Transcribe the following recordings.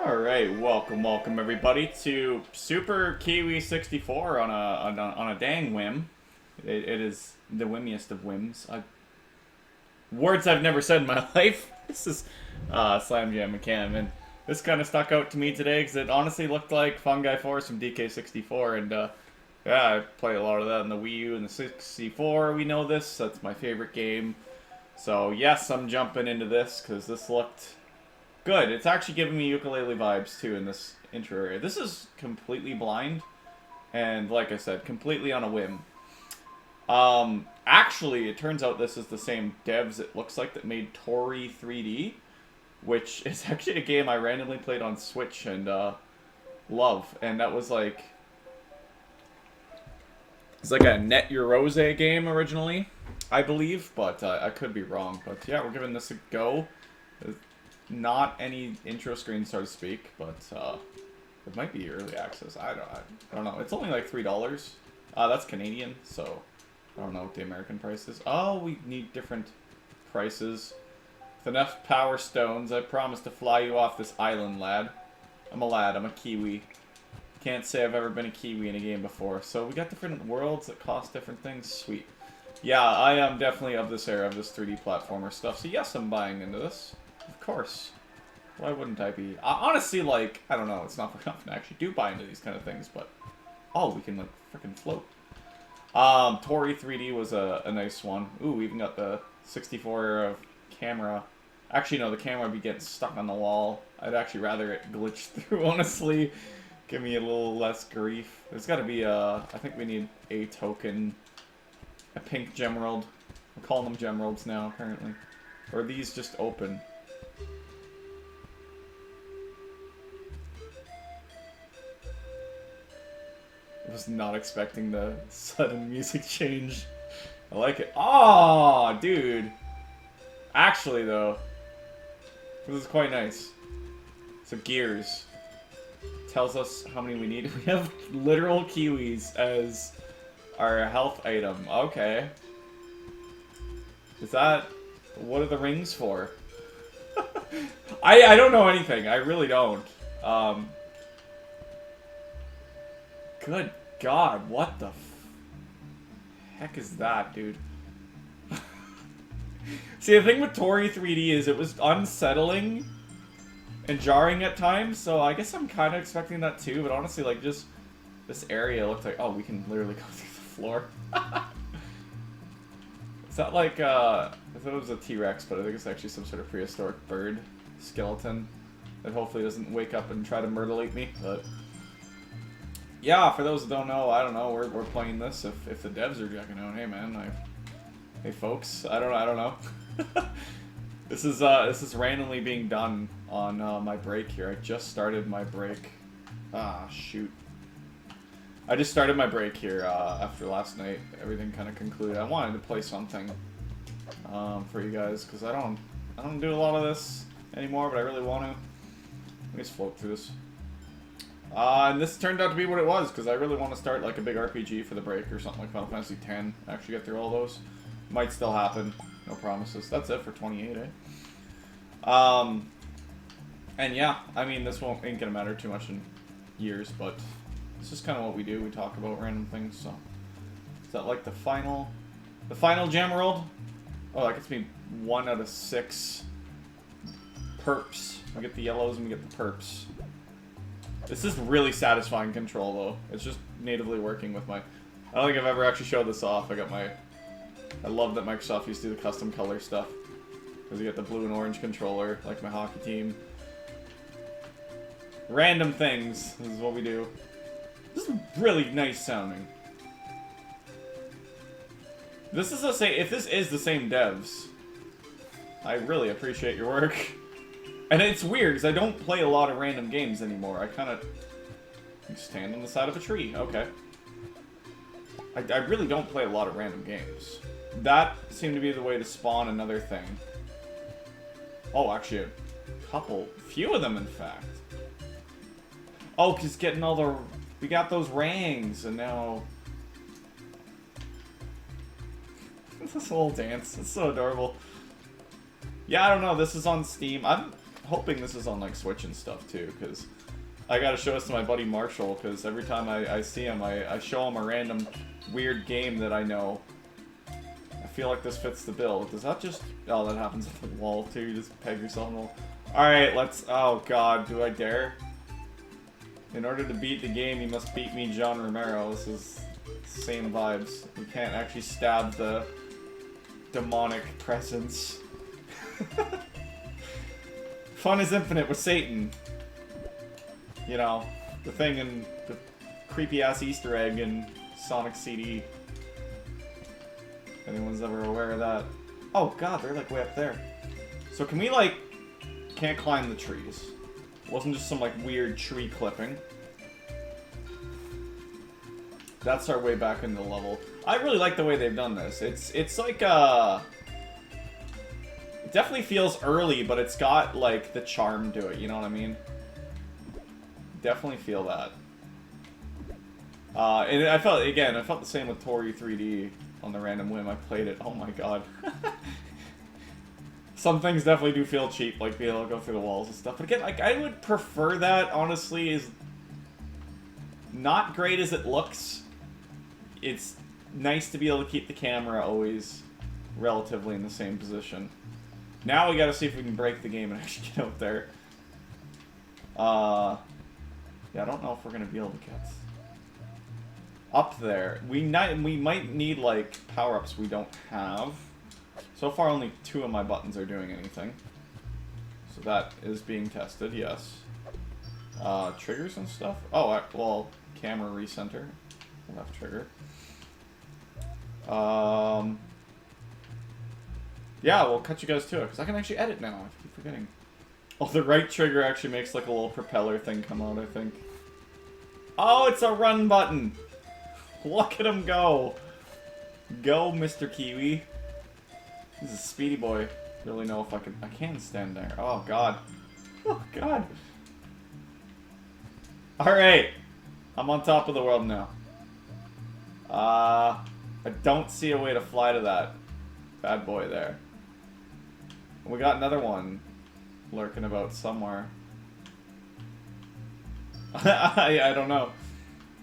Alright, welcome everybody to Super Kiwi 64 on a dang whim. It is the whimmiest of whims. Words I've never said in my life. This is SlamJamMcCam, and this kind of stuck out to me today because it honestly looked like Fungi Force from DK64, and yeah, I play a lot of that on the Wii U and the 64. We know this. That's my favorite game. So yes, I'm jumping into this because this looked good. It's actually giving me ukulele vibes too in this intro area. This is completely blind, and like I said, completely on a whim. Actually, it turns out this is the same devs, it looks like, that made Toradee 3D, which is actually a game I randomly played on Switch and love. And that was like, it's like a Net Your Rose game originally, I believe, but I could be wrong. But yeah, we're giving this a go. Not any intro screen, so to speak, but it might be early access. I don't know. It's only like $3. That's Canadian, so I don't know what the American price is. Oh, we need different prices. With enough power stones, I promise to fly you off this island, lad. I'm a lad. I'm a Kiwi. Can't say I've ever been a Kiwi in a game before. So we got different worlds that cost different things. Sweet. Yeah, I am definitely of this era, of this 3D platformer stuff. So yes, I'm buying into this. Of course. Why wouldn't I be? Honestly, like, I don't know. It's not very often I actually do buy into these kind of things, but oh, we can like freaking float. Toradee 3D was a nice one. Ooh, we even got the 64 era camera. Actually, no, the camera would be getting stuck on the wall. I'd actually rather it glitch through, honestly. Give me a little less grief. There's got to be I think we need a token. A pink gemerald. We're calling them gemeralds now, apparently. Or are these just open? I was not expecting the sudden music change. I like it. Oh, dude. Actually, though, this is quite nice. So gears. Tells us how many we need. We have literal kiwis as our health item. Okay. Is that... What are the rings for? I don't know anything. I really don't. Good God, what the heck is that, dude? See, the thing with Toradee 3D is it was unsettling and jarring at times, so I guess I'm kind of expecting that too, but honestly, like, just this area looked like, oh, we can literally go through the floor. Is that like, I thought it was a T-Rex, but I think it's actually some sort of prehistoric bird skeleton that hopefully doesn't wake up and try to mutilate me, but... Yeah, for those that don't know, I don't know, we're playing this if the devs are checking out. Hey man, hey folks, I don't know. This is randomly being done on my break here. I just started my break. Ah, shoot. I just started my break here after last night. Everything kind of concluded. I wanted to play something for you guys because I don't do a lot of this anymore, but I really want to. Let me just float through this. And this turned out to be what it was, because I really want to start like a big RPG for the break or something like Final Fantasy X. Actually get through all those. Might still happen. No promises. That's it for 28, eh? And yeah, I mean, this ain't gonna matter too much in years, but this is kind of what we do. We talk about random things, so. Is that like the final Gemerald? Oh, that gets me 1 out of 6 perps. We get the yellows and we get the perps. This is really satisfying control, though. It's just natively working with my... I don't think I've ever actually showed this off. I love that Microsoft used to do the custom color stuff. Because you get the blue and orange controller, like my hockey team. Random things. This is what we do. This is really nice sounding. This is if this is the same devs, I really appreciate your work. And it's weird, because I don't play a lot of random games anymore. I kind of... stand on the side of a tree. Okay. I really don't play a lot of random games. That seemed to be the way to spawn another thing. Oh, actually, few of them, in fact. Oh, because getting all the... We got those rings, and now... This little dance. It's so adorable. Yeah, I don't know. This is on Steam. hoping this is on like Switch and stuff too, because I gotta show this to my buddy Marshall, because every time I see him, I show him a random weird game that I know. I feel like this fits the bill. Does that just... Oh, that happens at the wall too. You just peg yourself in the wall. Alright, let's... Oh god, do I dare? In order to beat the game, you must beat me, John Romero. This is same vibes. You can't actually stab the demonic presence. Fun is infinite with Satan. You know, the thing in the creepy-ass Easter egg in Sonic CD. If anyone's ever aware of that. Oh god, they're like way up there. So can we like... Can't climb the trees. It wasn't just some like weird tree clipping. That's our way back into the level. I really like the way they've done this. It's like it definitely feels early, but it's got like the charm to it, you know what I mean? Definitely feel that. And I felt the same with Toradee 3D on the random whim I played it. Oh my god. Some things definitely do feel cheap, like being able to go through the walls and stuff. But again, like, I would prefer that, honestly, is not great as it looks. It's nice to be able to keep the camera always relatively in the same position. Now we gotta see if we can break the game and actually get out there. Yeah, I don't know if we're gonna be able to get up there. We might need, like, power-ups we don't have. So far, only 2 of my buttons are doing anything. So that is being tested, yes. Triggers and stuff? Oh, well, camera recenter. Left trigger. Yeah, we'll cut you guys to it, because I can actually edit now. I keep forgetting. Oh, the right trigger actually makes, like, a little propeller thing come out, I think. Oh, it's a run button! Look at him go! Go, Mr. Kiwi. He's a speedy boy. Really know if I can stand there. Oh god. Oh god. Alright. I'm on top of the world now. I don't see a way to fly to that bad boy there. We got another one lurking about somewhere. I don't know.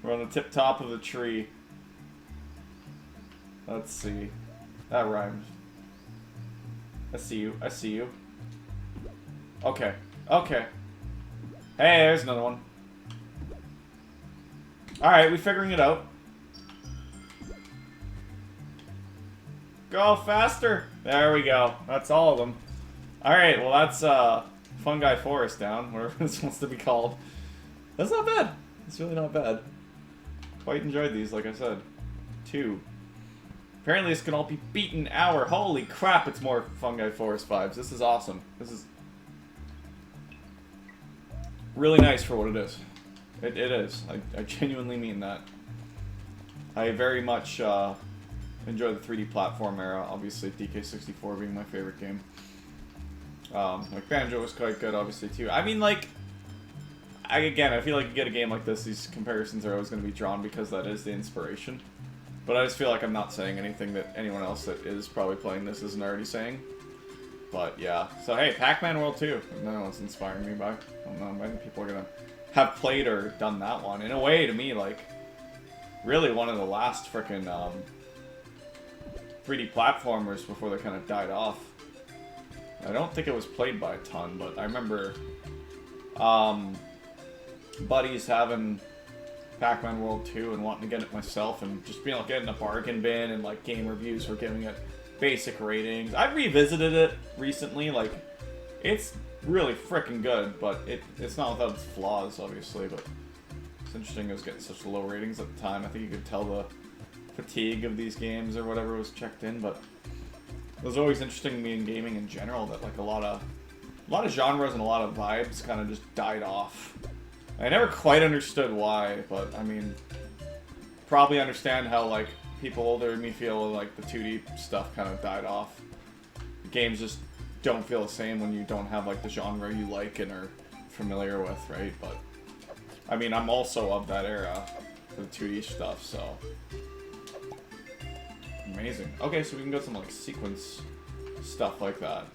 We're on the tip top of the tree. Let's see. That rhymes. I see you. I see you. Okay. Okay. Hey, there's another one. Alright, we're figuring it out. Go faster! There we go. That's all of them. Alright, well that's Fungi Forest down, whatever this wants to be called. That's not bad. It's really not bad. Quite enjoyed these, like I said. 2. Apparently this can all be beaten hour. Holy crap, it's more Fungi Forest vibes. This is awesome. This is really nice for what it is. It is. I genuinely mean that. I very much enjoy the 3D platform era. Obviously, DK64 being my favorite game. Like, Banjo was quite good, obviously, too. I mean, like... Again, I feel like you get a game like this, these comparisons are always going to be drawn because that is the inspiration. But I just feel like I'm not saying anything that anyone else that is probably playing this isn't already saying. But yeah. So hey, Pac-Man World 2. No one's inspiring me by. I don't know, many people are going to have played or done that one. In a way, to me, like, really one of the last frickin' 3D platformers before they kind of died off. I don't think it was played by a ton, but I remember buddies having Pac-Man World 2 and wanting to get it myself and just being like getting a bargain bin and like game reviews for giving it basic ratings. I revisited it recently, like it's really freaking good, but it's not without its flaws, obviously, but it's interesting it was getting such low ratings at the time. I think you could tell the fatigue of these games or whatever was checked in, but it was always interesting to me in gaming in general that like a lot of genres and a lot of vibes kind of just died off. I never quite understood why, but I mean, probably understand how like people older than me feel like the 2D stuff kind of died off. Games just don't feel the same when you don't have like the genre you like and are familiar with, right? But I mean, I'm also of that era for the 2D stuff, so amazing. Okay, so we can go some like sequence stuff like that.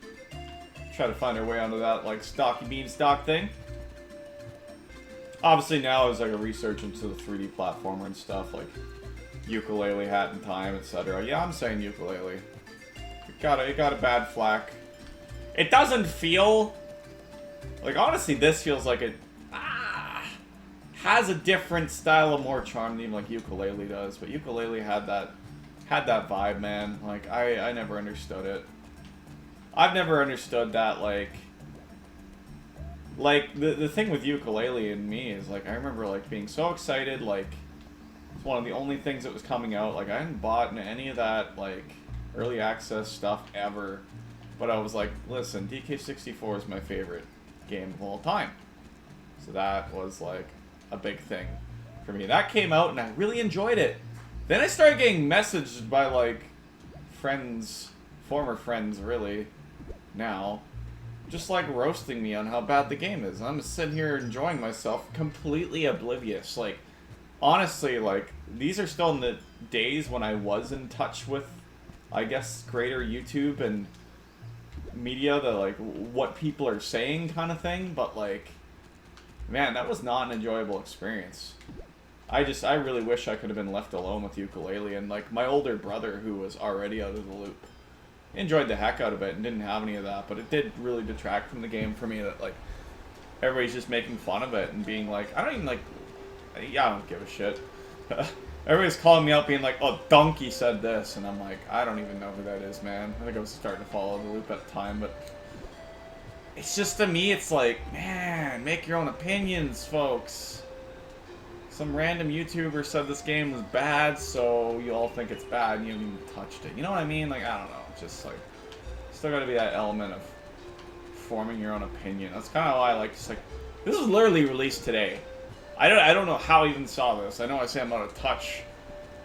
try to find our way onto that, like, stocky beanstalk thing. Obviously now is like a research into the 3D platformer and stuff, like Ukulele, Hat in Time, etc. Yeah, I'm saying ukulele. It got a bad flack. It doesn't feel... Like, honestly, this feels like it has a different style of more charm than even like ukulele does. But ukulele had that vibe, man. Like, I never understood it. I've never understood that, like, the thing with ukulele and me is, like, I remember, like, being so excited, like, it's one of the only things that was coming out. Like, I hadn't bought any of that, like, early access stuff ever. But I was like, listen, DK64 is my favorite game of all time. So that was, like, a big thing for me. That came out, and I really enjoyed it. Then I started getting messaged by, like, friends, former friends, really, now, just, like, roasting me on how bad the game is. I'm just sitting here enjoying myself, completely oblivious. Like, honestly, like, these are still in the days when I was in touch with, I guess, greater YouTube and media, the, like, what people are saying kind of thing, but, like, man, that was not an enjoyable experience. I really wish I could have been left alone with ukulele, and, like, my older brother, who was already out of the loop, enjoyed the heck out of it and didn't have any of that, but it did really detract from the game for me that, like, everybody's just making fun of it and being like, I don't even, like, yeah, I don't give a shit. Everybody's calling me out being like, oh, Donkey said this, and I'm like, I don't even know who that is, man. I think I was starting to follow the loop at the time, but it's just, to me, it's like, man, make your own opinions, folks. Some random YouTuber said this game was bad, so you all think it's bad and you haven't even touched it. You know what I mean? Like, I don't know. It's just, like, still gotta be that element of forming your own opinion. That's kind of why I like, just like, this was literally released today. I don't know how I even saw this. I know I say I'm out of touch.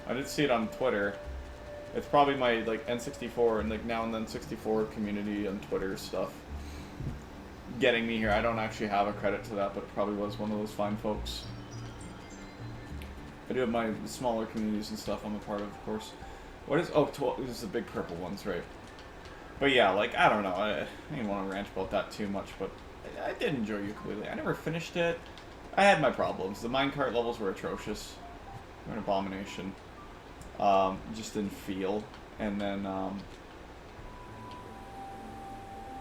I did see it on Twitter. It's probably my, like, N64 and, like, Now and Then 64 community on Twitter stuff getting me here. I don't actually have a credit to that, but it probably was one of those fine folks. I do have my smaller communities and stuff I'm a part of course. What is... Oh, this is the big purple ones, right? But yeah, like, I don't know. I didn't want to rant about that too much, but I did enjoy ukulele. I never finished it. I had my problems. The minecart levels were atrocious. They were an abomination. Just didn't feel. And then,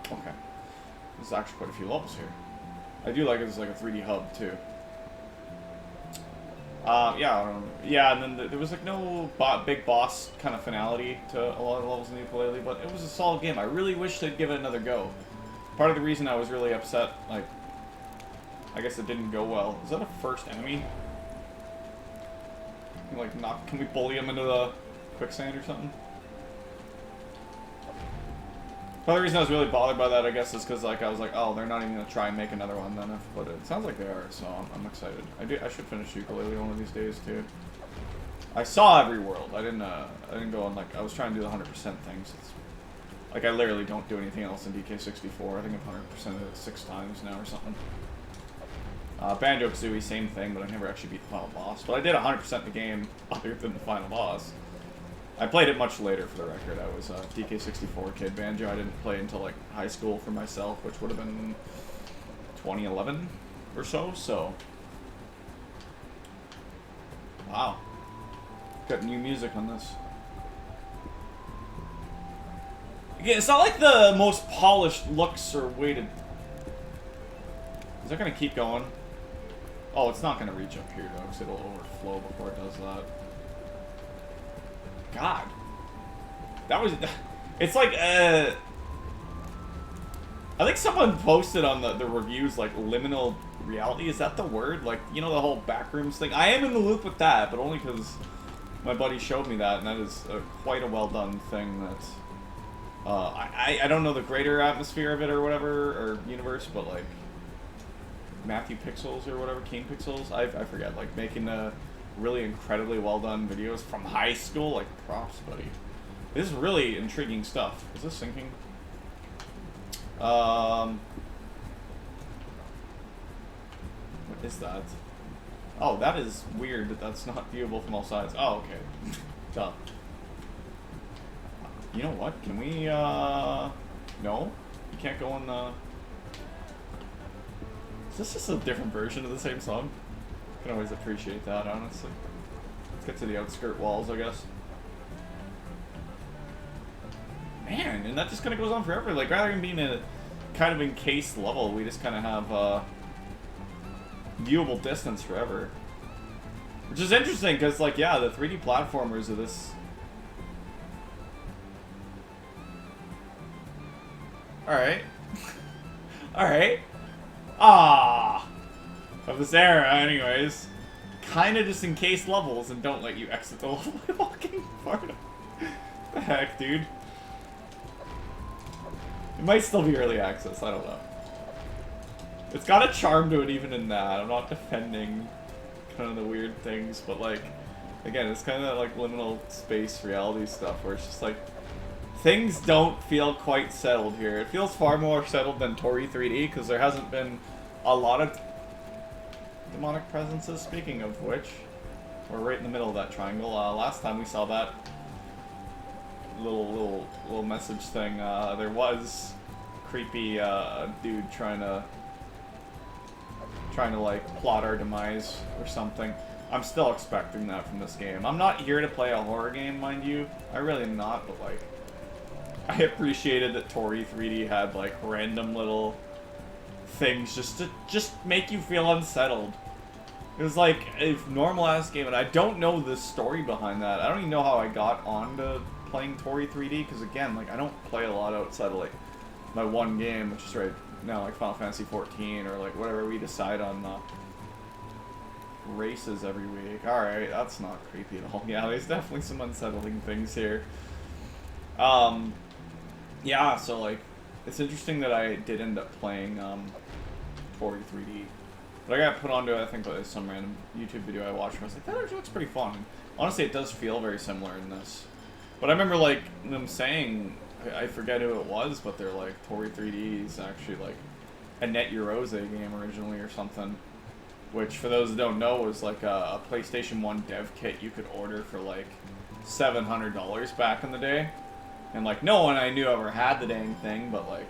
okay. There's actually quite a few levels here. I do like it as like a 3D hub, too. Yeah, and then there was like no big boss kind of finality to a lot of levels in the ukulele, but it was a solid game. I really wish they'd give it another go. Part of the reason I was really upset, like, I guess it didn't go well. Is that a first enemy? Can we bully him into the quicksand or something? Part of the reason I was really bothered by that, I guess, is because, like, I was like, oh, they're not even gonna try and make another one then, but it sounds like they are, so I'm excited. I should finish ukulele one of these days too. I saw every world. I didn't go on, like, I was trying to do the 100% things. It's, like, I literally don't do anything else in DK64. I think I've 100%ed it 6 times now or something. Banjo-Kazooie, same thing, but I never actually beat the final boss. But I did 100% the game other than the final boss. I played it much later, for the record. I was a DK64 kid. Banjo I didn't play until, like, high school for myself, which would have been 2011 or so. Wow. Got new music on this. Again, it's not like the most polished looks or weighted. Is that gonna keep going? Oh, it's not gonna reach up here though, because it'll overflow before it does that. God. That was... It's like, I think someone posted on the reviews, like, liminal reality. Is that the word? Like, you know, the whole backrooms thing? I am in the loop with that, but only because my buddy showed me that, and that is quite a well-done thing that... I don't know the greater atmosphere of it or whatever, or universe, but, like... Matthew Pixels or whatever, King Pixels, I forget, like, making really incredibly well-done videos from high school, like, props, buddy. This is really intriguing stuff. Is this sinking? What is that? Oh, that is weird that that's not viewable from all sides. Oh, okay. Duh. You know what? Can we, no? You can't go on the... Is this just a different version of the same song? I can always appreciate that, honestly. Let's get to the outskirt walls, I guess. Man, and that just kind of goes on forever. Like, rather than being a kind of encased level, we just kind of have viewable distance forever. Which is interesting, because, like, yeah, the 3D platformers of this... Alright. Alright. Ah, of this era, anyways. Kind of just encase levels and don't let you exit the level by walking part of the heck, dude. It might still be early access, I don't know. It's got a charm to it even in that. I'm not defending kind of the weird things, but like, again, it's kind of that like liminal space reality stuff where it's just like, things don't feel quite settled here. It feels far more settled than Toradee 3D because there hasn't been a lot of demonic presences. Speaking of which, we're right in the middle of that triangle. Last time we saw that little message thing, there was a creepy dude trying to like plot our demise or something. I'm still expecting that from this game. I'm not here to play a horror game, mind you. I really am not, but like, I appreciated that Toradee 3D had like random little things just to make you feel unsettled. It was like a normal ass game, and I don't know the story behind that. I don't even know how I got onto playing Toradee 3D, because again, like, I don't play a lot outside of like my one game, which is right now like Final Fantasy 14 or like whatever we decide on races every week. Alright, that's not creepy at all. Yeah, there's definitely some unsettling things here. Yeah, so like, it's interesting that I did end up playing Toradee 3D. But I got put onto it, I think, by some random YouTube video I watched, and I was like, that actually looks pretty fun. Honestly, it does feel very similar in this. But I remember, like, them saying, I forget who it was, but they're like, Toradee 3D is actually, like, a Net Eurose game originally or something. Which, for those that don't know, was like a PlayStation 1 dev kit you could order for, like, $700 back in the day. And, like, no one I knew ever had the dang thing, but, like,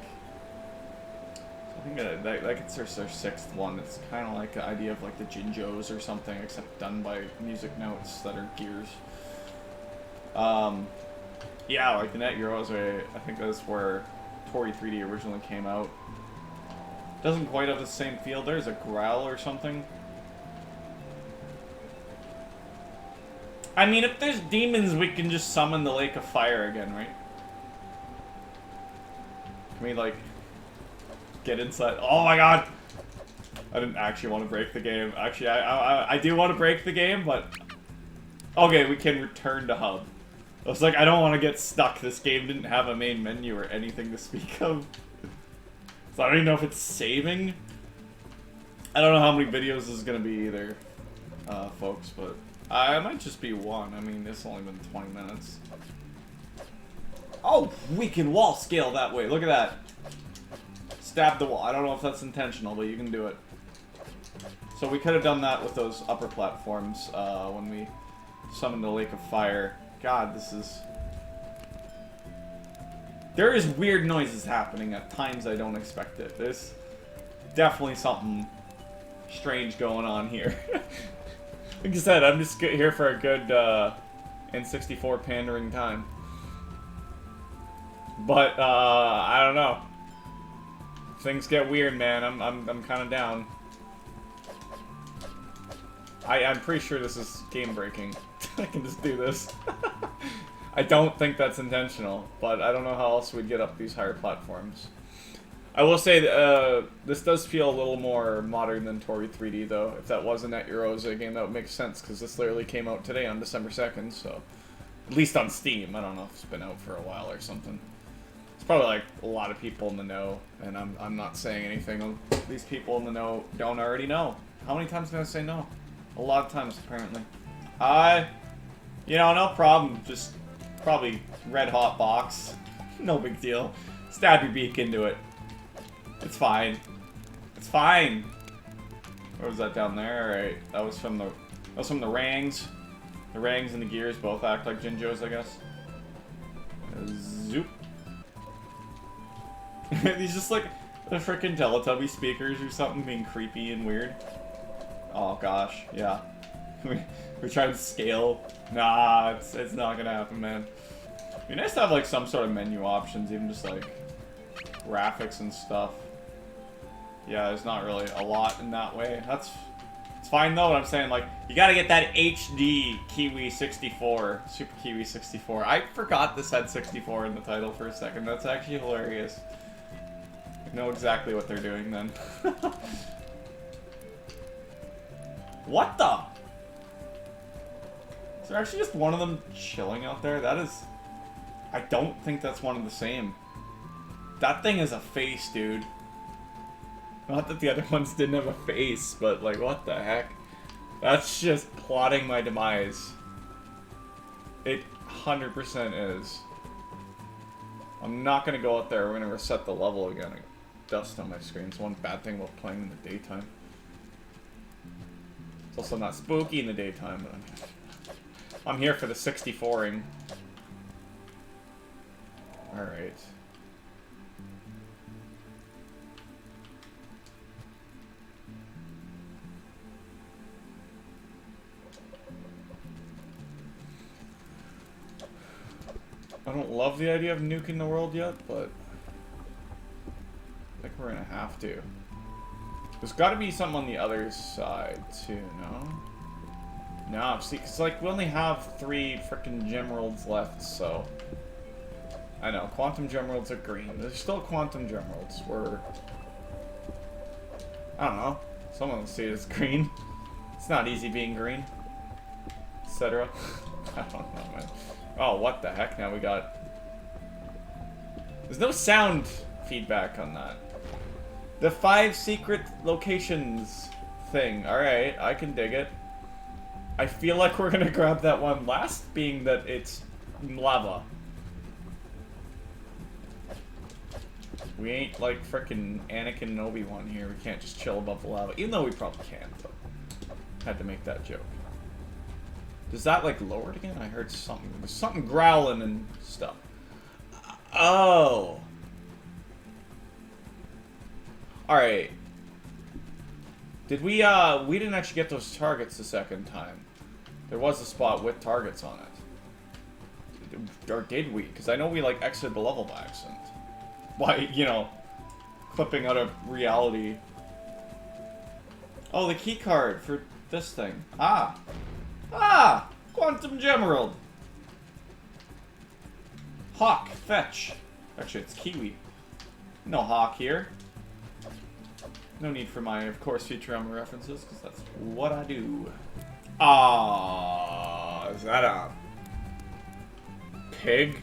I think it's their sixth one. It's kind of like the idea of, like, the Jinjos or something, except done by music notes that are gears. Yeah, like, the Net Eurose, I think that's where Toradee 3D originally came out. Doesn't quite have the same feel. There's a growl or something. I mean, if there's demons, we can just summon the Lake of Fire again, right? Can we, like, get inside? Oh my god! I didn't actually want to break the game. Actually, I do want to break the game, but... Okay, we can return to hub. I was like, I don't want to get stuck. This game didn't have a main menu or anything to speak of. So I don't even know if it's saving. I don't know how many videos this is going to be either, folks, but... it might just be one. I mean, it's only been 20 minutes. Oh, we can wall scale that way. Look at that. Stab the wall. I don't know if that's intentional, but you can do it. So we could have done that with those upper platforms when we summoned the Lake of Fire. God, this is... There is weird noises happening at times I don't expect it. There's definitely something strange going on here. Like I said, I'm just here for a good N64 pandering time. But I don't know. Things get weird, man. I'm kind of down. I'm pretty sure this is game breaking. I can just do this. I don't think that's intentional, but I don't know how else we'd get up these higher platforms. I will say that this does feel a little more modern than Toradee 3D, though. If that was a Net Eurose game, that would make sense, because this literally came out today on December 2nd, so... At least on Steam. I don't know if it's been out for a while or something. It's probably, like, a lot of people in the know, and I'm not saying anything these people in the know don't already know. How many times can I say no? A lot of times, apparently. You know, no problem. Just probably red hot box. No big deal. Stab your beak into it. It's fine. It's fine. What was that down there? Alright, that was from the Rangs. The Rangs and the Gears both act like Jinjos, I guess. Zoop. These just like the frickin' Teletubby speakers or something being creepy and weird. Oh gosh, yeah. We're trying to scale. Nah, it's not gonna happen, man. It'd be nice to have like some sort of menu options, even just like graphics and stuff. Yeah, there's not really a lot in that way. It's fine though, but I'm saying like you gotta get that HD Kiwi 64, Super Kiwi 64. I forgot this had 64 in the title for a second. That's actually hilarious. I know exactly what they're doing then. What the? Is there actually just one of them chilling out there? That is... I don't think that's one of the same. That thing is a face, dude. Not that the other ones didn't have a face, but like, what the heck? That's just plotting my demise. It 100% is. I'm not gonna go out there. We're gonna reset the level again. I got dust on my screen. It's one bad thing about playing in the daytime. It's also not spooky in the daytime, but I'm here for the 64ing. Alright. I don't love the idea of nuking the world yet, but I think we're gonna have to. There's gotta be something on the other side, too, no? No, see, because, like, we only have 3 frickin' gem worlds left, so... I know, quantum gem worlds are green. There's still quantum gem worlds. We're... I don't know. Someone will see it as green. It's not easy being green. Etc. I don't know, man. Oh, what the heck? Now we got... There's no sound feedback on that. The 5 secret locations thing. Alright, I can dig it. I feel like we're gonna grab that one last, being that it's lava. We ain't like frickin' Anakin and Obi-Wan here. We can't just chill above the lava. Even though we probably can, but had to make that joke. Does that like lower it again? I heard something. There's something growling and stuff. Oh. Alright. Did we didn't actually get those targets the second time. There was a spot with targets on it. Or did we? Because I know we like exited the level by accident. Why, you know, clipping out of reality. Oh, the key card for this thing. Ah! Ah! Quantum Gemerald! Hawk, fetch. Actually, it's Kiwi. No Hawk here. No need for my, of course, Futurama references, because that's what I do. Ah, is that a pig?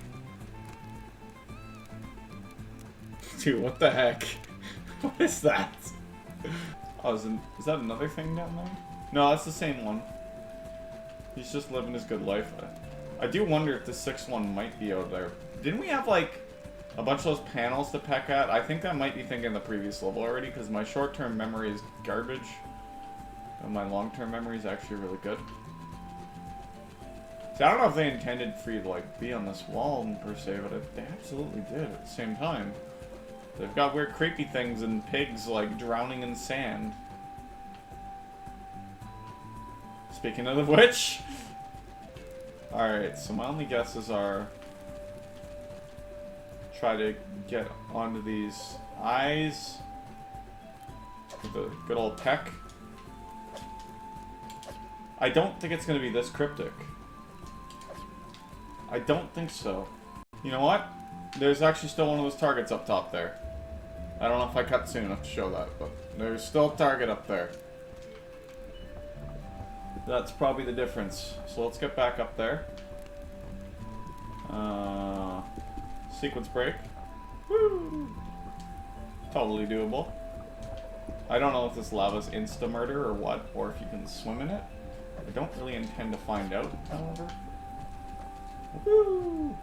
Dude, what the heck? What is that? Oh, is that another thing down there? No, that's the same one. He's just living his good life. I do wonder if the 6th one might be out there. Didn't we have, like, a bunch of those panels to peck at? I think I might be thinking the previous level already, because my short-term memory is garbage. And my long-term memory is actually really good. See, I don't know if they intended for you to, like, be on this wall, per se, but they absolutely did at the same time. They've got weird creepy things and pigs, like, drowning in sand. Speaking of which... Alright, so my only guesses are... Try to get onto these eyes. With the good old tech. I don't think it's going to be this cryptic. I don't think so. You know what? There's actually still one of those targets up top there. I don't know if I cut soon enough to show that, but there's still a target up there. That's probably the difference. So let's get back up there. Sequence break. Woo! Totally doable. I don't know if this lava's insta-murder or what, or if you can swim in it. I don't really intend to find out, however. Woo!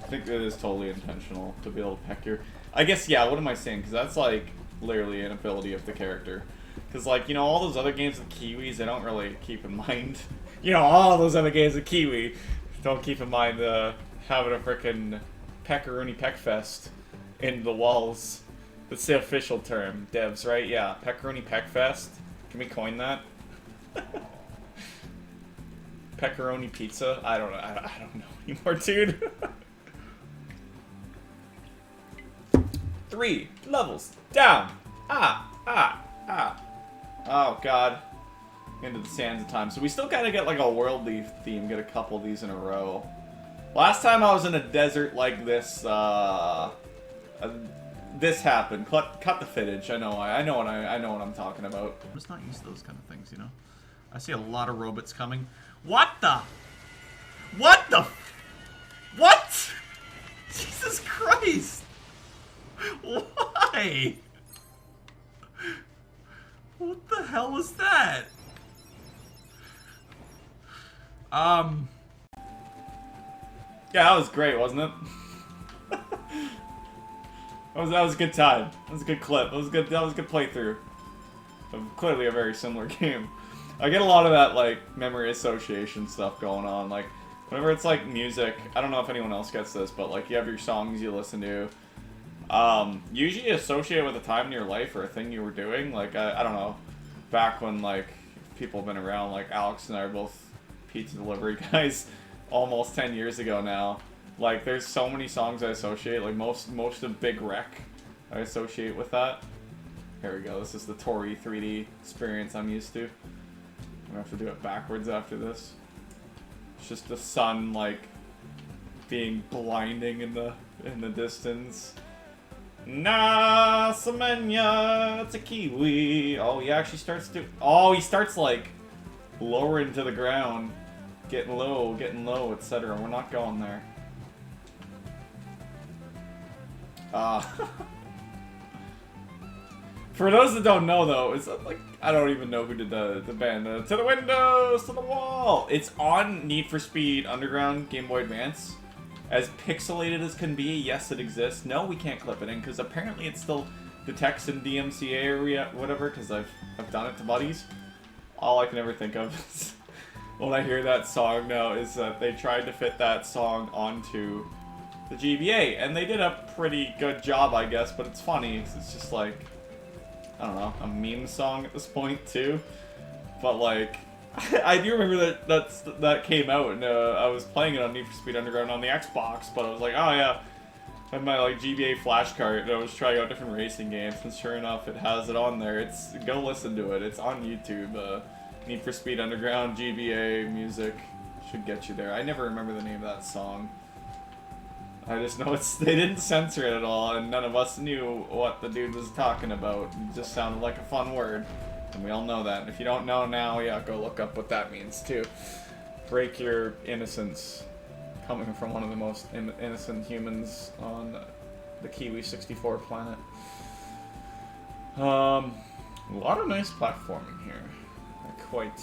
I think it is totally intentional to be able to peck your... I guess, yeah, what am I saying? Because that's, like, literally an ability of the character. Because, like, you know, all those other games with Kiwis, they don't really keep in mind... You know, all those other games with Kiwi don't keep in mind, having a frickin' peckaroonie peck fest in the walls. That's the official term, devs, right? Yeah, Pepperoni Peckfest. Can we coin that? Pepperoni pizza? I don't know. I don't know anymore, dude. 3 levels down. Oh god. Into the sands of time. So we still gotta get like a worldly theme. Get a couple of these in a row. Last time I was in a desert like this, this happened. Cut the footage. I know what I'm talking about. I'm just not used to those kind of things, you know. I see a lot of robots coming. What the? What the? What? Jesus Christ! Why? What the hell was that? Yeah, that was great, wasn't it? that was a good time. That was a good clip. That was a good playthrough. Of clearly a very similar game. I get a lot of that, like, memory association stuff going on. Like, whenever it's, like, music, I don't know if anyone else gets this, but, like, you have your songs you listen to. Usually associated with a time in your life or a thing you were doing. Like, I don't know, back when, like, people have been around, like, Alex and I are both pizza delivery guys almost 10 years ago now. Like, there's so many songs I associate, like, most of Big Wreck I associate with that. Here we go, this is the Toradee 3D experience I'm used to. I'm gonna have to do it backwards after this. It's just the sun, like, being blinding in the distance. Nah, Semenya, it's a kiwi. Oh, he actually starts to. Oh, he starts like lowering to the ground, getting low, etc. We're not going there. For those that don't know, though, it's like I don't even know who did the band. To the windows, to the wall. It's on Need for Speed Underground Game Boy Advance. As pixelated as can be, yes, it exists. No, we can't clip it in, because apparently it still detects in DMCA or whatever, because I've done it to buddies. All I can ever think of is, when I hear that song now, is that they tried to fit that song onto the GBA, and they did a pretty good job, I guess, but it's funny, it's just like, I don't know, a meme song at this point, too. But, like, I do remember that came out, and I was playing it on Need for Speed Underground on the Xbox, but I was like, oh yeah, I had my like GBA flash card, and I was trying out different racing games, and sure enough, it has it on there. Go listen to it. It's on YouTube. Need for Speed Underground GBA music should get you there. I never remember the name of that song. I just know they didn't censor it at all, and none of us knew what the dude was talking about. It just sounded like a fun word. And we all know that. And if you don't know now, yeah, go look up what that means, too. Break your innocence. Coming from one of the most innocent humans on the Kiwi 64 planet. A lot of nice platforming here. I quite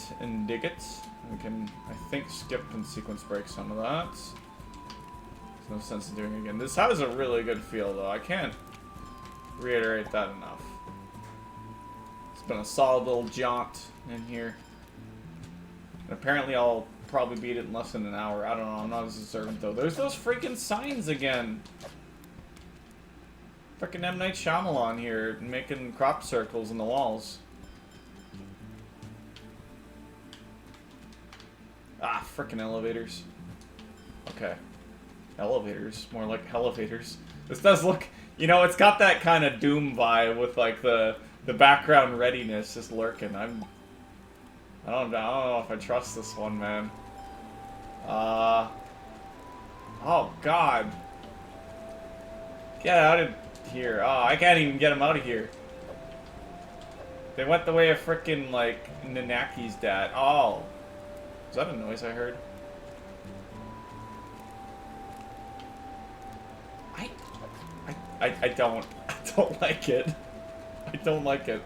dig it. We can, I think, skip and sequence break some of that. There's no sense in doing it again. This has a really good feel, though. I can't reiterate that enough. Been a solid little jaunt in here. And apparently I'll probably beat it in less than an hour. I don't know, I'm not as observant though. There's those freaking signs again. Freaking M. Night Shyamalan here, making crop circles in the walls. Ah, freaking elevators. Okay. Elevators, more like elevators. This does look, you know, it's got that kind of Doom vibe with like the background readiness just lurking. I don't know if I trust this one, man. Oh god. Get out of here. Oh, I can't even get him out of here. They went the way of frickin' like Nanaki's dad. Oh. Is that a noise I heard? I don't like it. I don't like it.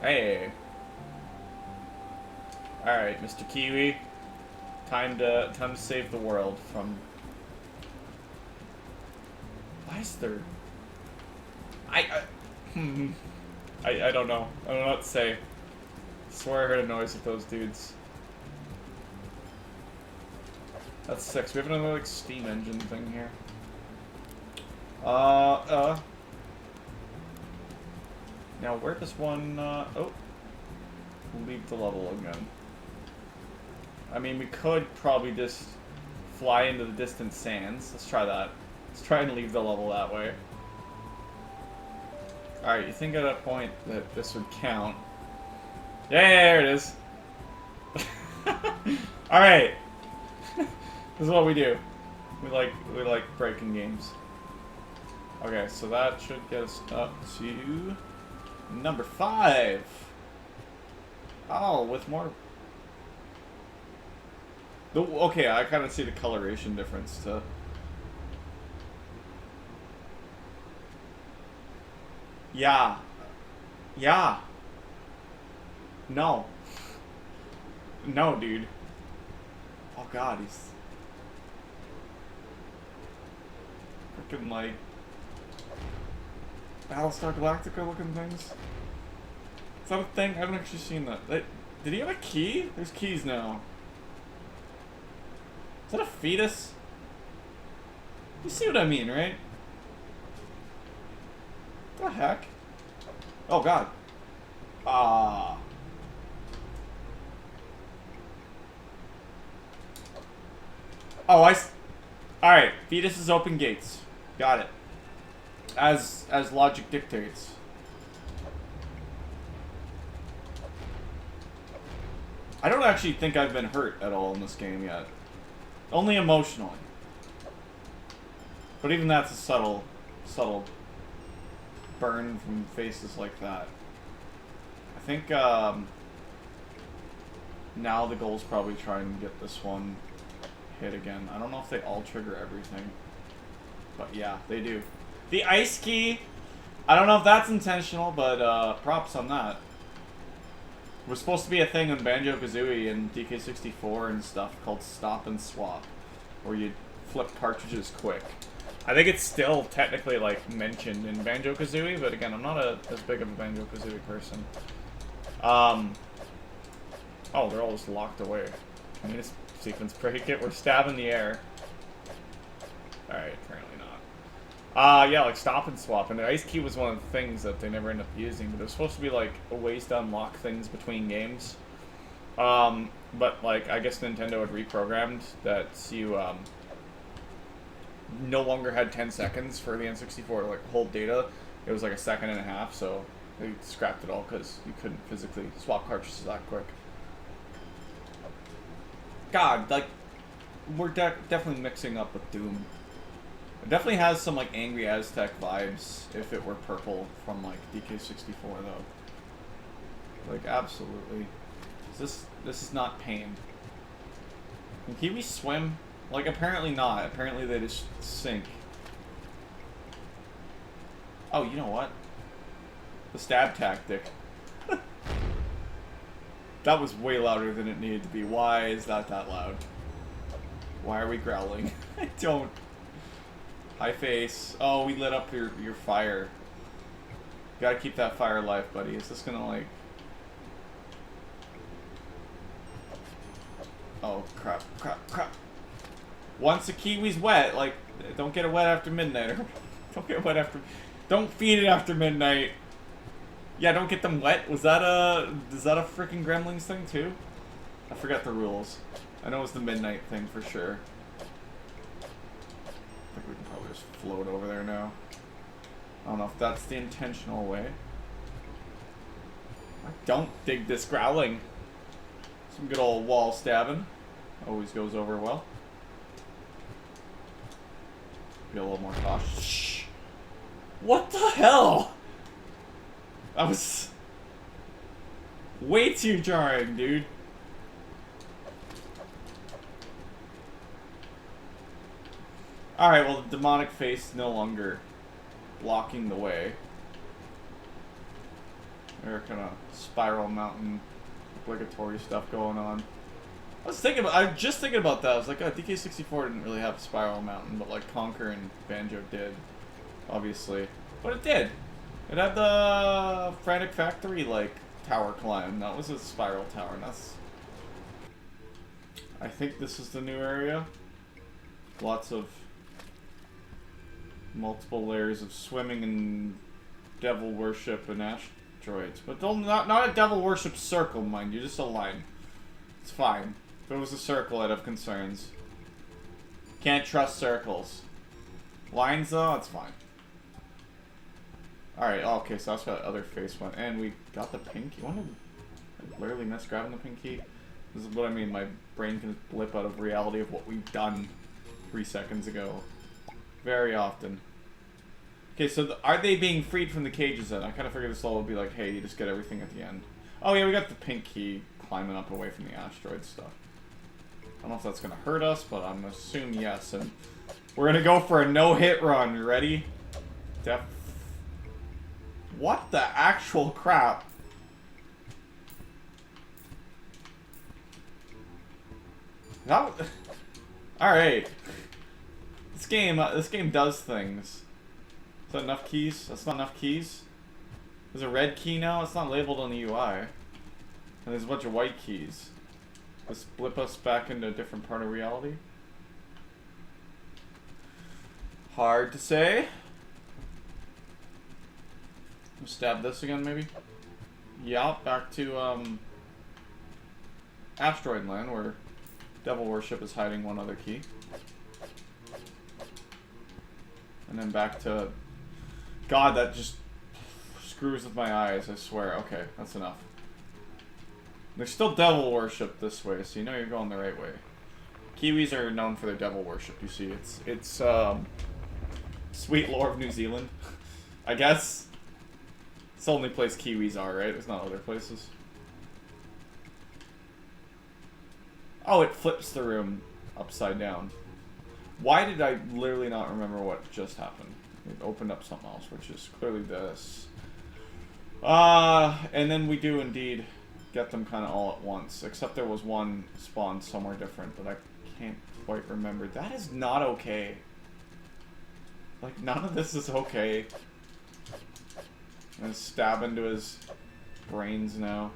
Hey. Alright, Mr. Kiwi. Time to save the world from... Why is there... I don't know. I don't know what to say. I swear I heard a noise with those dudes. That's 6. We have another, like, steam engine thing here. Now, where does one, oh. Leave the level again. I mean, we could probably just fly into the distant sands. Let's try that. Let's try and leave the level that way. Alright, you think at a point that this would count. Yeah, there it is. Alright. This is what we do. We like breaking games. Okay, so that should get us up to number 5. Oh, with more. Okay, I kind of see the coloration difference too. Yeah. Yeah. No. No, dude. Oh god, he's freaking like Battlestar Galactica looking things. Is that a thing? I haven't actually seen that. Did he have a key? There's keys now. Is that a fetus? You see what I mean, right? What the heck? Oh god. Ah. Oh, Alright, fetus is open gates. Got it. As logic dictates. I don't actually think I've been hurt at all in this game yet. Only emotionally. But even that's a subtle burn from faces like that. I think, now the goal's probably try and get this one hit again. I don't know if they all trigger everything. But yeah, they do. The ice key! I don't know if that's intentional, but, props on that. It was supposed to be a thing in Banjo-Kazooie and DK64 and stuff called Stop and Swap, where you flip cartridges quick. I think it's still technically, like, mentioned in Banjo-Kazooie, but again, I'm not as big of a Banjo-Kazooie person. Oh, they're all just locked away. I mean, this sequence break it. We're stabbing the air. Alright, apparently not. Yeah, like Stop and Swap, and the ice key was one of the things that they never ended up using, but it was supposed to be, like, a ways to unlock things between games. But, like, I guess Nintendo had reprogrammed that you, no longer had 10 seconds for the N64 to, like, hold data. It was, like, a second and a half, so they scrapped it all because you couldn't physically swap cartridges that quick. God, like, we're definitely mixing up with Doom. It definitely has some, like, Angry Aztec vibes if it were purple from, like, DK64, though. Like, absolutely. This is not pain. Can Kiwi swim? Like, apparently not. Apparently they just sink. Oh, you know what? The stab tactic. That was way louder than it needed to be. Why is that loud? Why are we growling? I don't. Hi, face. Oh, we lit up your fire. Gotta keep that fire alive, buddy. Is this gonna, like... Oh, crap, crap, crap. Once a kiwi's wet, like, don't get it wet after midnight. Don't get it wet after... Don't feed it after midnight. Yeah, don't get them wet. Is that a freaking Gremlins thing, too? I forgot the rules. I know it's the midnight thing for sure. I think we can probably just float over there now. I don't know if that's the intentional way. I don't dig this growling. Some good old wall stabbing. Always goes over well. Be a little more cautious. Shh! What the hell? That was way too jarring, dude. Alright, well, the demonic face no longer blocking the way. There kind of spiral mountain obligatory stuff going on. I'm just thinking about that. I was like, oh, DK64 didn't really have Spiral Mountain, but like Conker and Banjo did, obviously. But it did. It had the Frantic Factory, like, tower climb. That was a spiral tower, and that's... I think this is the new area. Lots of multiple layers of swimming and devil worship and asteroids. But not a devil worship circle, mind you, just a line. It's fine. If it was a circle, I'd have concerns. Can't trust circles. Lines, though, it's fine. Alright, okay, so that's where the other face went. And we got the pink key. I literally missed grabbing the pink key. This is what I mean, my brain can blip out of reality of what we've done 3 seconds ago. Very often. Okay, so are they being freed from the cages then? I kind of figured this level would be like, hey, you just get everything at the end. Oh yeah, we got the pink key climbing up away from the asteroid stuff. I don't know if that's going to hurt us, but I'm assuming yes. And we're going to go for a no-hit run. You ready? What the actual crap? Alright. This game does things. Is that enough keys? That's not enough keys? There's a red key now? It's not labeled on the UI. And there's a bunch of white keys. Does blip us back into a different part of reality? Hard to say. Stab this again, maybe? Yeah, back to, Asteroid Land, where Devil Worship is hiding one other key. And then back to... God, that just screws with my eyes, I swear. Okay, that's enough. There's still Devil Worship this way, so you know you're going the right way. Kiwis are known for their Devil Worship, you see. It's sweet lore of New Zealand, I guess. It's the only place Kiwis are, right? There's not other places. Oh, it flips the room upside down. Why did I literally not remember what just happened? It opened up something else, which is clearly this. And then we do indeed get them kind of all at once. Except there was one spawned somewhere different, but I can't quite remember. That is not okay. Like, none of this is okay. I'm gonna stab into his brains now.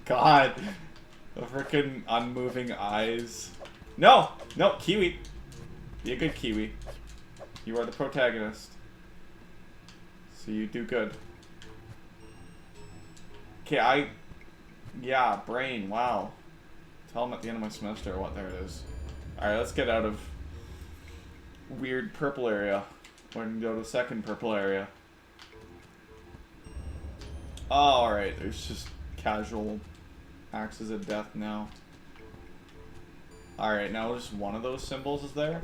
God. The frickin' unmoving eyes. No! No, Kiwi! Be a good Kiwi. You are the protagonist. So you do good. Okay, yeah, brain, wow. Tell him at the end of my semester what there it is. Alright, let's get out of weird purple area. We're gonna go to the second purple area. Oh, alright, there's just casual axes of death now. Alright, now just one of those symbols is there.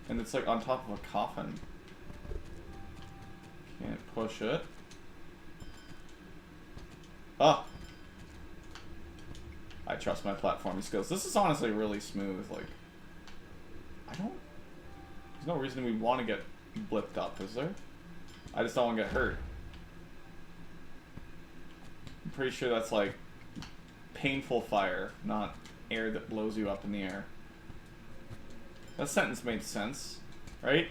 And it's like on top of a coffin. Can't push it. Oh! I trust my platforming skills. This is honestly really smooth, like... There's no reason we want to get blipped up, is there? I just don't want to get hurt. I'm pretty sure that's like painful fire, not air that blows you up in the air. That sentence made sense, right?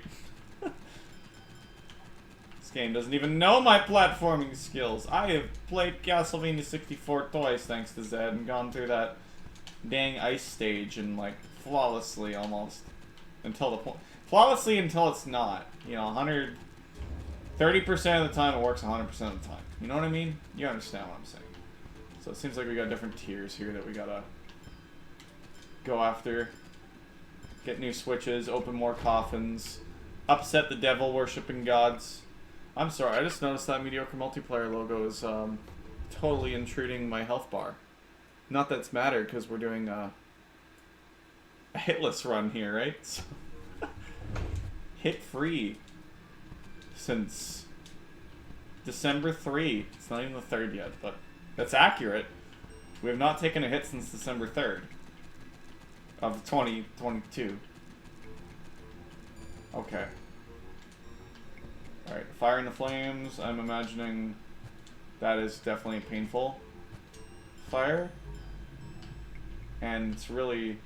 This game doesn't even know my platforming skills. I have played Castlevania 64 twice thanks to Zed and gone through that dang ice stage and like flawlessly almost until the point. Flawlessly until it's not. You know, 30% of the time it works 100% of the time. You know what I mean? You understand what I'm saying. So it seems like we got different tiers here that we gotta go after. Get new switches, open more coffins, upset the devil worshipping gods. I'm sorry, I just noticed that mediocre multiplayer logo is totally intruding my health bar. Not that it's mattered because we're doing a hitless run here, right? So hit free since December 3. It's not even the 3rd yet, but that's accurate. We have not taken a hit since December 3rd of 2022. Okay. Alright, fire in the flames. I'm imagining that is definitely painful fire. And it's really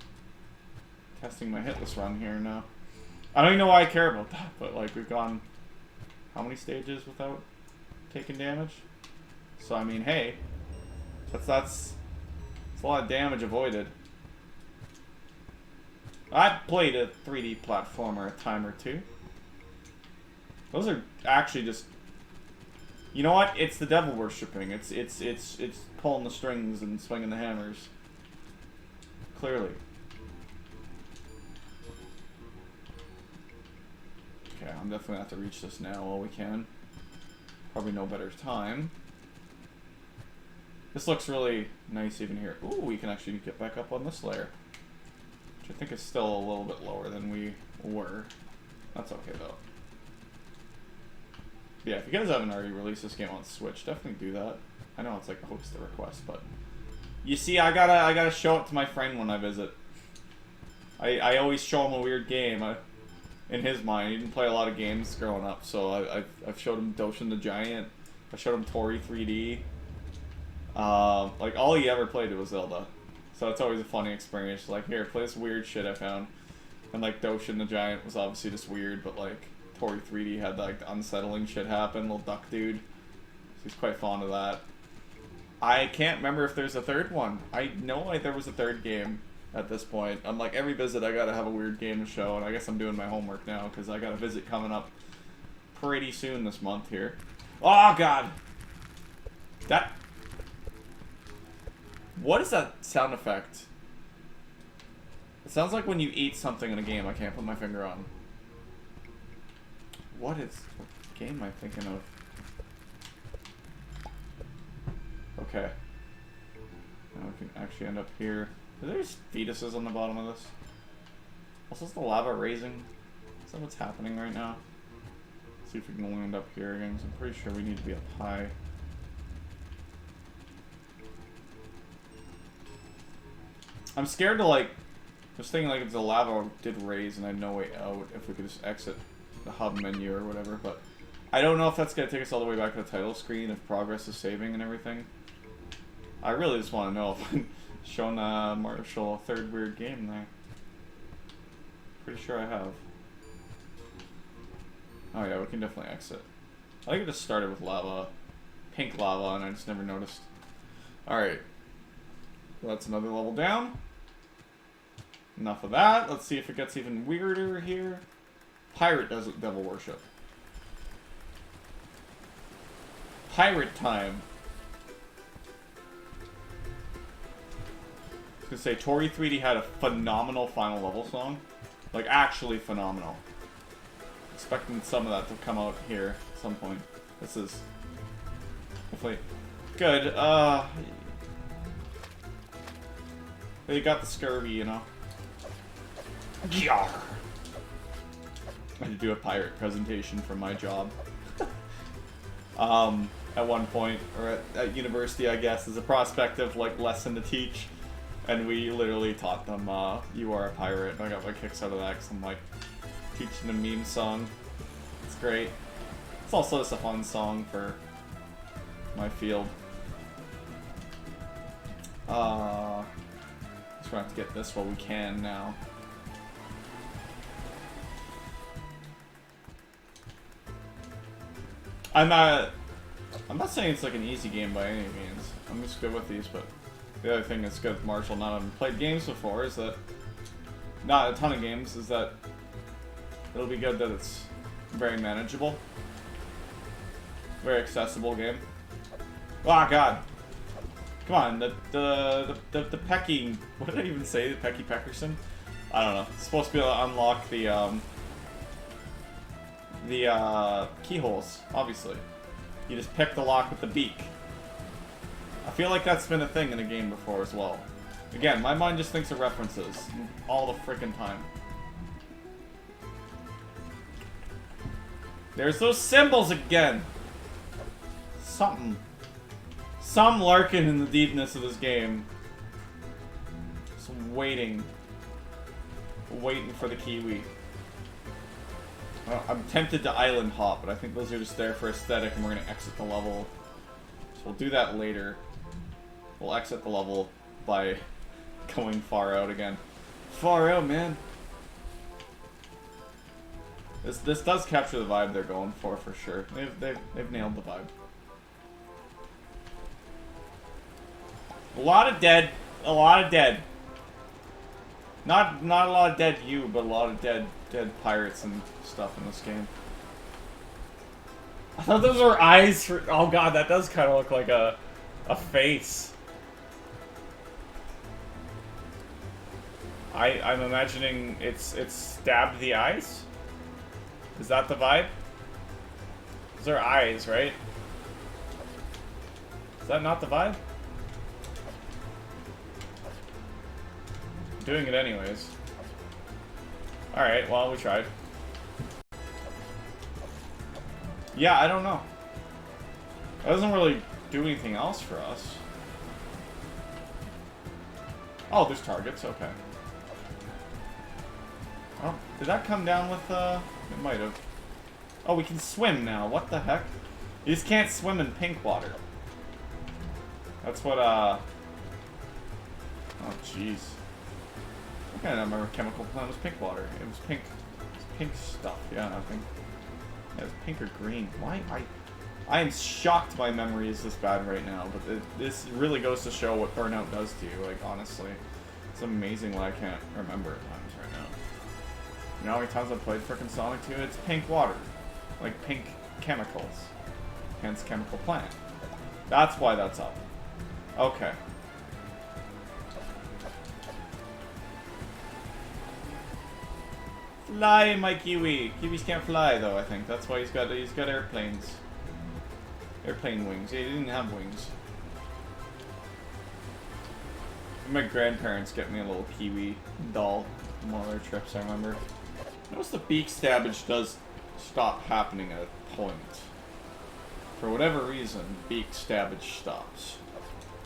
testing my hitless run here now. I don't even know why I care about that, but like we've gone how many stages without taking damage? So I mean, hey, that's a lot of damage avoided. I've played a 3D platformer a time or two. Those are actually just... You know what? It's the devil worshipping. It's pulling the strings and swinging the hammers. Clearly. Okay, I'm definitely gonna have to reach this now while we can. Probably no better time. This looks really nice even here. Ooh, we can actually get back up on this layer. Which I think is still a little bit lower than we were. That's okay though. Yeah, if you guys haven't already released this game on Switch, definitely do that. I know it's like host the request, but you see, I gotta show it to my friend when I visit. I always show him a weird game. In his mind, he didn't play a lot of games growing up, so I've showed him Doshin the Giant. I showed him Toradee 3D. Like all he ever played was Zelda, so it's always a funny experience. Like, here, play this weird shit I found, and like Doshin the Giant was obviously just weird, but like Toradee 3D had like unsettling shit happen. Little duck dude, so he's quite fond of that. I can't remember if there's a third one. I know like there was a third game at this point. I'm like, every visit I gotta have a weird game to show, and I guess I'm doing my homework now because I got a visit coming up pretty soon this month here. Oh god, that. What is that sound effect? It sounds like when you eat something in a game I can't put my finger on. What game am I thinking of? Okay. Now we can actually end up here. Are there fetuses on the bottom of this? Also, is the lava raising? Is that what's happening right now? Let's see if we can land up here again, because I'm pretty sure we need to be up high. I'm scared to like, just thinking like if the lava did raise and I had no way out, if we could just exit the hub menu or whatever, but I don't know if that's going to take us all the way back to the title screen, if progress is saving and everything. I really just want to know if I'm showing Marshall a third weird game there. Pretty sure I have. Oh yeah, we can definitely exit. I think it just started with lava, pink lava, and I just never noticed. Alright. Well, that's another level down. Enough of that. Let's see if it gets even weirder here. Pirate devil worship. Pirate time. I was gonna say, Toradee 3D had a phenomenal final level song. Like, actually phenomenal. Expecting some of that to come out here at some point. This is hopefully good. They got the scurvy, you know. Yar! I had to do a pirate presentation for my job. At one point, or at university, I guess, as a prospective like lesson to teach, and we literally taught them, "You are a pirate." And I got my kicks out of that because I'm like teaching a meme song. It's great. It's also just a fun song for my field. Just gonna have to get this while we can now. I'm not saying it's like an easy game by any means. I'm just good with these, but the other thing that's good with Marshall not having played games before is that, not a ton of games, is that it'll be good that it's very manageable. Very accessible game. Oh god. Come on, the Pecky, what did I even say? The Pecky Peckerson? I don't know. It's supposed to be able to unlock the keyholes, obviously. You just pick the lock with the beak. I feel like that's been a thing in a game before as well. Again, my mind just thinks of references all the freaking time. There's those symbols again! Some lurking in the deepness of this game. Just waiting for the Kiwi. Well, I'm tempted to island hop, but I think those are just there for aesthetic, and we're gonna exit the level. So we'll do that later. We'll exit the level by going far out again. Far out, man. This does capture the vibe they're going for sure. They've nailed the vibe. A lot of dead. A lot of dead. Not a lot of dead you, but a lot of dead pirates and stuff in this game. I thought those were eyes for. Oh god, that does kind of look like a face. I'm imagining it's stabbed the eyes. Is that the vibe? Those are eyes, right? Is that not the vibe? I'm doing it anyways. Alright, well, we tried. Yeah, I don't know. It doesn't really do anything else for us. Oh, there's targets, okay. Oh, did that come down with, it might have. Oh, we can swim now, what the heck? You just can't swim in pink water. That's what, oh, jeez. I can't remember chemical plant was pink water. It was pink. It was pink stuff, yeah, I think. Yeah, it was pink or green. Why? I am shocked my memory is this bad right now, but this really goes to show what Burnout does to you, like, honestly. It's amazing what I can't remember at times right now. You know how many times I've played frickin' Sonic 2? It's pink water. Like pink chemicals. Hence chemical plant. That's why that's up. Okay. Fly, my Kiwi. Kiwis can't fly though, I think. That's why he's got airplanes. Airplane wings. He didn't have wings. My grandparents get me a little Kiwi doll on one of their trips, I remember. Notice the beak stabbage does stop happening at a point. For whatever reason, beak stabbage stops.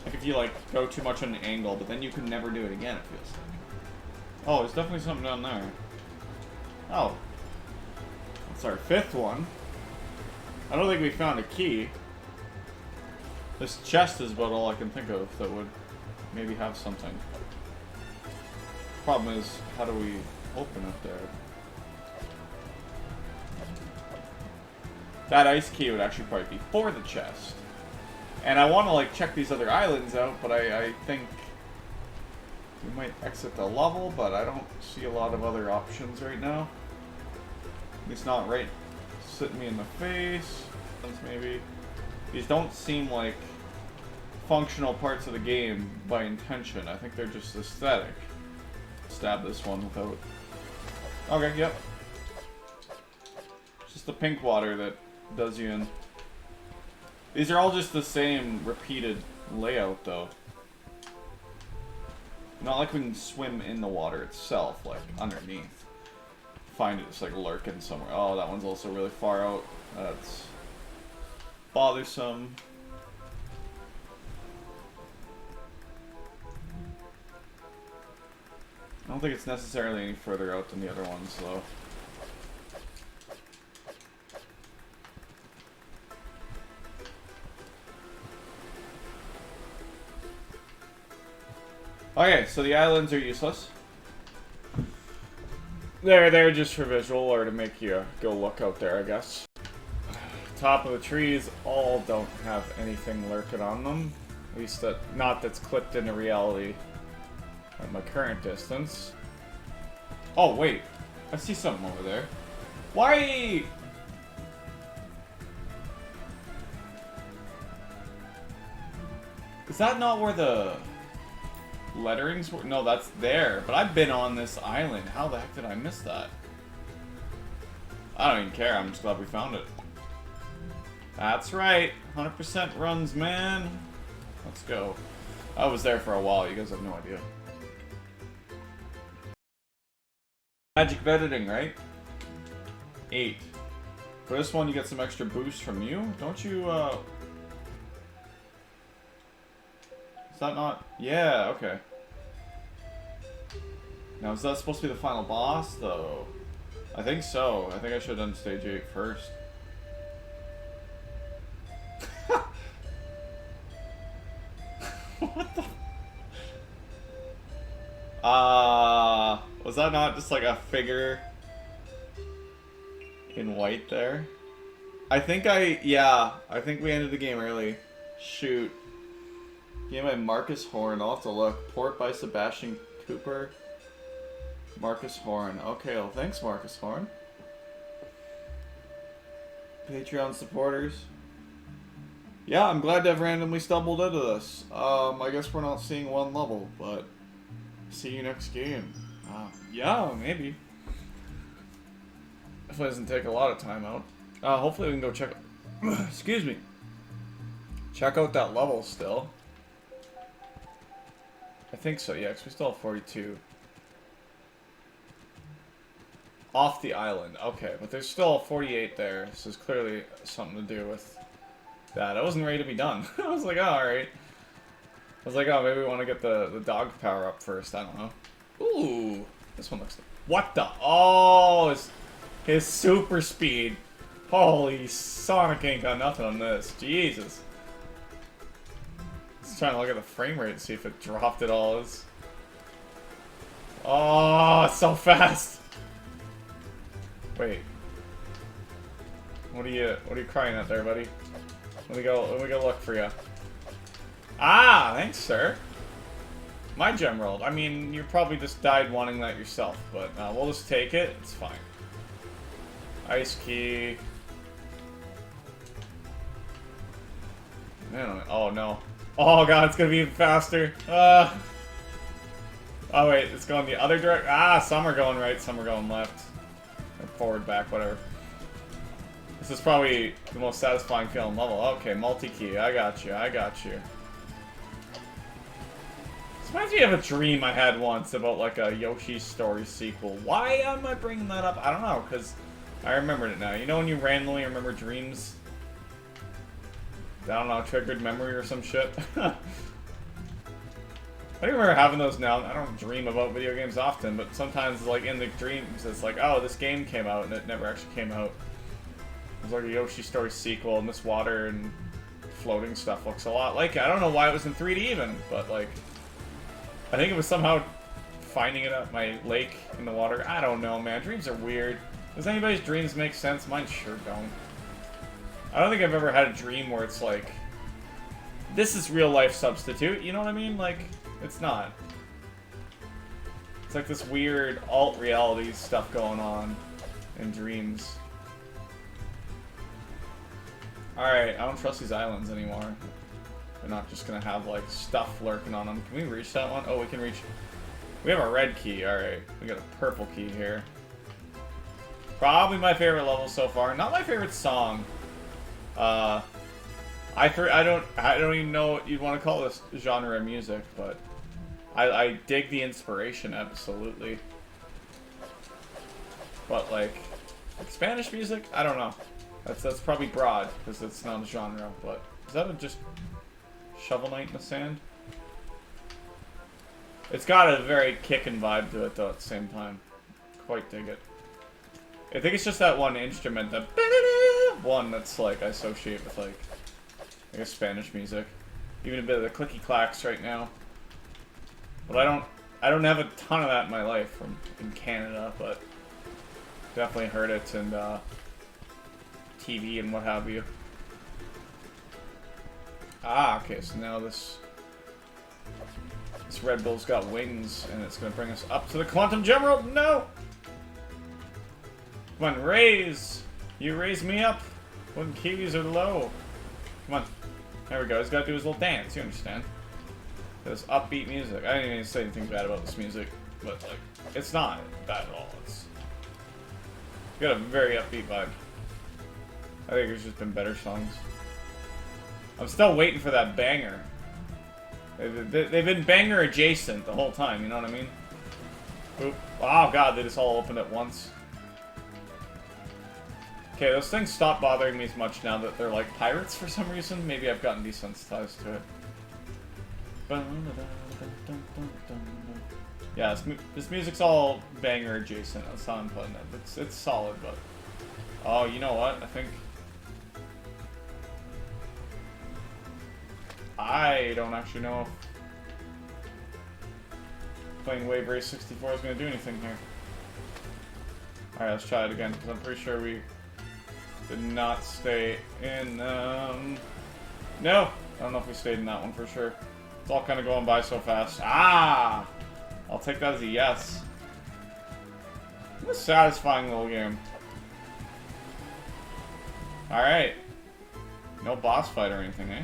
Like if you like go too much on an angle, but then you can never do it again, it feels like. Oh, there's definitely something down there. Oh. That's our 5th one. I don't think we found a key. This chest is about all I can think of that would maybe have something. Problem is, how do we open it there? That ice key would actually probably be for the chest. And I want to like check these other islands out, but I think we might exit the level, but I don't see a lot of other options right now. It's not right sitting me in the face. Maybe. These don't seem like functional parts of the game by intention. I think they're just aesthetic. Stab this one without... Okay, yep. It's just the pink water that does you in. These are all just the same repeated layout, though. Not like we can swim in the water itself, like underneath. Find it just like lurking somewhere. Oh, that one's also really far out. That's bothersome. I don't think it's necessarily any further out than the other ones, though. Okay, so the islands are useless. They're just for visual or to make you go look out there, I guess. Top of the trees all don't have anything lurking on them. At least that, not that's clipped into reality at my current distance. Oh, wait. I see something over there. Why? Is that not where the letterings were? No, that's there. But I've been on this island. How the heck did I miss that? I don't even care. I'm just glad we found it. That's right. 100% runs, man. Let's go. I was there for a while. You guys have no idea. Magic of editing, right? 8. For this one, you get some extra boost from you. Don't you, Is that not... Yeah, okay. Now, is that supposed to be the final boss, though? I think so. I think I should have done stage 8 first. What the... was that not just like a figure in white there? I think I think we ended the game early. Shoot. Game by Marcus Horn. I'll have to look. Port by Sebastian Cooper. Marcus Horn. Okay, well, thanks, Marcus Horn. Patreon supporters. Yeah, I'm glad to have randomly stumbled into this. I guess we're not seeing one level, but see you next game. Yeah, maybe. If it doesn't take a lot of time out. Hopefully we can go check... Excuse me. Check out that level still. I think so, yeah, because we still have 42. Off the island. Okay, but there's still 48 there. This is clearly something to do with that. I wasn't ready to be done. I was like, oh, alright. I was like, oh, maybe we want to get the dog power up first. I don't know. Ooh. This one looks... What the... Oh, his super speed. Holy, Sonic ain't got nothing on this. Jesus. Just trying to look at the frame rate and see if it dropped at all. Oh, it's so fast. Wait. What are you crying at there, buddy? Let me go look for you. Ah, thanks, sir. My gem rolled. I mean, you probably just died wanting that yourself, but we'll just take it. It's fine. Ice key. Oh no. Oh god, it's gonna be even faster. Oh wait, it's going the other direction. Ah, some are going right, some are going left. Or forward, back, whatever. This is probably the most satisfying feeling level. Okay, multi-key. I got you. I got you. This reminds me of a dream I had once about like a Yoshi's Story sequel. Why am I bringing that up? I don't know, because I remembered it now. You know when you randomly remember dreams? I don't know, triggered memory or some shit? I don't remember having those now. I don't dream about video games often, but sometimes, like, in the dreams, it's like, oh, this game came out, and it never actually came out. It was like a Yoshi Story sequel, and this water and floating stuff looks a lot like it. I don't know why it was in 3D even, but, like, I think it was somehow finding it at my lake in the water. I don't know, man. Dreams are weird. Does anybody's dreams make sense? Mine sure don't. I don't think I've ever had a dream where it's like, this is real life substitute, you know what I mean? Like, it's not. It's like this weird alt-reality stuff going on in dreams. Alright, I don't trust these islands anymore. They're not just gonna have, like, stuff lurking on them. Can we reach that one? Oh, we can reach... We have a red key, alright. We got a purple key here. Probably my favorite level so far. Not my favorite song. I don't even know what you'd want to call this genre of music, but I dig the inspiration, absolutely. But like Spanish music, I don't know. That's probably broad because it's not a genre. But is that just Shovel Knight in the sand? It's got a very kickin' vibe to it though. At the same time, quite dig it. I think it's just that one instrument, that one that's like I associate with like I guess Spanish music. Even a bit of the clicky clacks right now. But I don't have a ton of that in my life in Canada, but definitely heard it in TV and what have you. Ah, okay, so now this Red Bull's got wings and it's gonna bring us up to the Quantum Gem World. No! Come on, raise! You raise me up when kiwis are low. Come on. There we go. He's got to do his little dance. You understand? This upbeat music. I didn't even say anything bad about this music, but like, it's not bad at all. It's got a very upbeat vibe. I think there's just been better songs. I'm still waiting for that banger. They've been banger adjacent the whole time. You know what I mean? Oop. Oh god, they just all opened at once. Okay, those things stop bothering me as much now that they're like pirates for some reason. Maybe I've gotten desensitized to it. Yeah, this music's all banger adjacent. That's how I'm putting it. It's solid, but... Oh, you know what? I think... I don't actually know if playing Wave Race 64 is going to do anything here. Alright, let's try it again, because I'm pretty sure we did not stay in, No! I don't know if we stayed in that one for sure. It's all kind of going by so fast. Ah! I'll take that as a yes. A satisfying little game. Alright. No boss fight or anything, eh?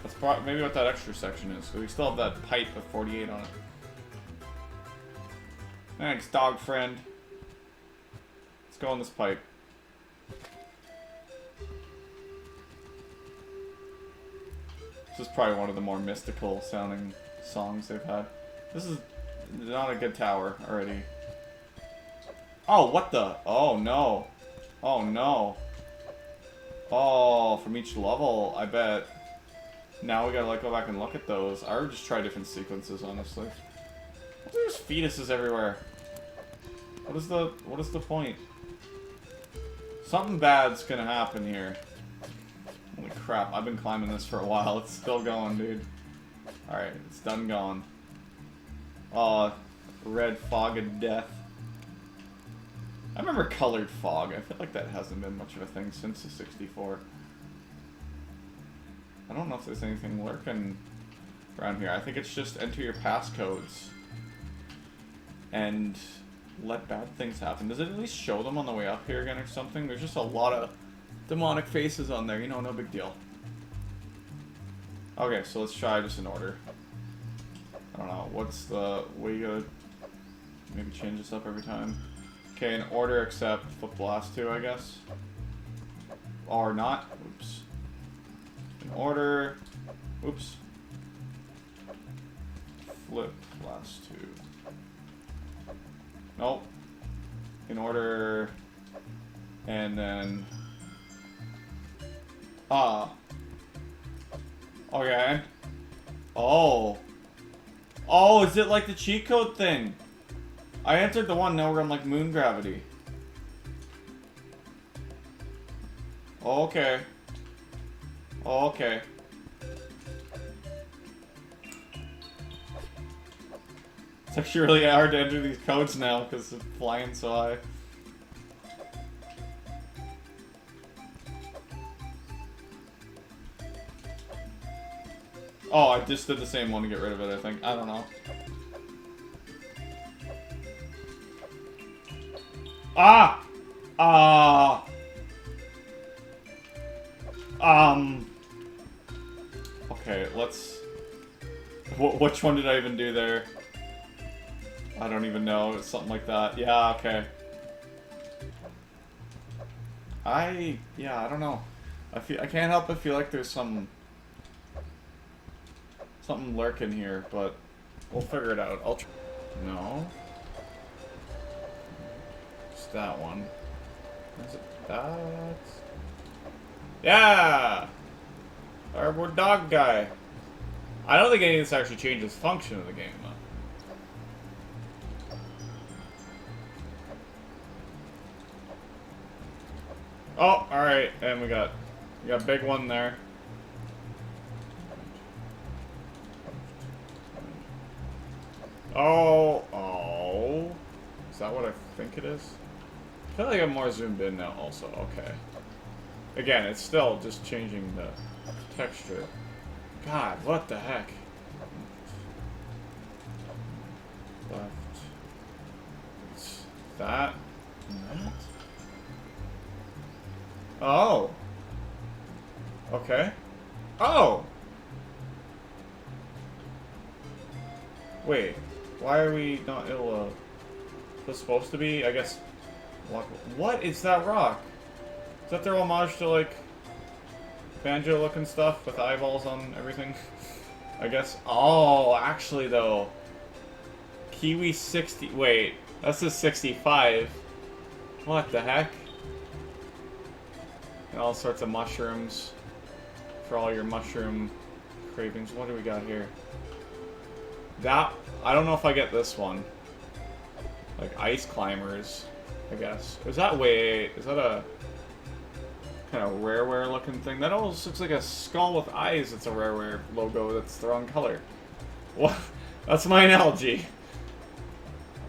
That's maybe what that extra section is. So we still have that pipe of 48 on it. Thanks, dog friend. Let's go on this pipe. This is probably one of the more mystical sounding songs they've had. This is not a good tower already. Oh, what the? Oh, no. Oh, no. Oh, from each level, I bet. Now we gotta like go back and look at those. I would just try different sequences, honestly. There's fetuses everywhere. What is the point? Something bad's gonna happen here. Holy crap, I've been climbing this for a while. It's still going, dude. Alright, it's done gone. Oh, red fog of death. I remember colored fog. I feel like that hasn't been much of a thing since the 64. I don't know if there's anything lurking around here. I think it's just enter your passcodes and let bad things happen. Does it at least show them on the way up here again or something? There's just a lot of demonic faces on there. You know, no big deal. Okay, so let's try just in order. I don't know. What's the way you gotta maybe change this up every time? Okay, in order except flip the last two, I guess. Or not. Oops. In order. Oops. Flip last two. Nope. In order. And then. Okay. Oh. Oh, is it like the cheat code thing? I entered the one now where I'm like moon gravity. Okay. Okay. It's actually really hard to enter these codes now because it's flying so high. Oh, I just did the same one to get rid of it, I think. I don't know. Ah! Okay, let's... Which one did I even do there? I don't even know. It's something like that. Yeah, okay. Yeah, I don't know. I can't help but feel like there's something lurking here, but we'll figure it out. I'll try. No. Just that one. Is it that? Yeah! Cardboard dog guy. I don't think any of this actually changes function of the game, though. Oh, alright, and we got a big one there. Oh. Is that what I think it is? I feel like I'm more zoomed in now also. Okay. Again, it's still just changing the texture. God, what the heck? Left. It's that and that. Oh. Okay. Oh! Wait. Why are we not able to... Is this supposed to be? I guess... What is that rock? Is that their homage to, like... Banjo-looking stuff with eyeballs on everything? I guess... Oh, actually, though... Kiwi 60... Wait. That's a 65. What the heck? And all sorts of mushrooms. For all your mushroom cravings. What do we got here? That... I don't know if I get this one. Like, ice climbers, I guess. Is that a kind of rareware looking thing? That almost looks like a skull with eyes. It's a rareware logo that's the wrong color. What? That's my analogy.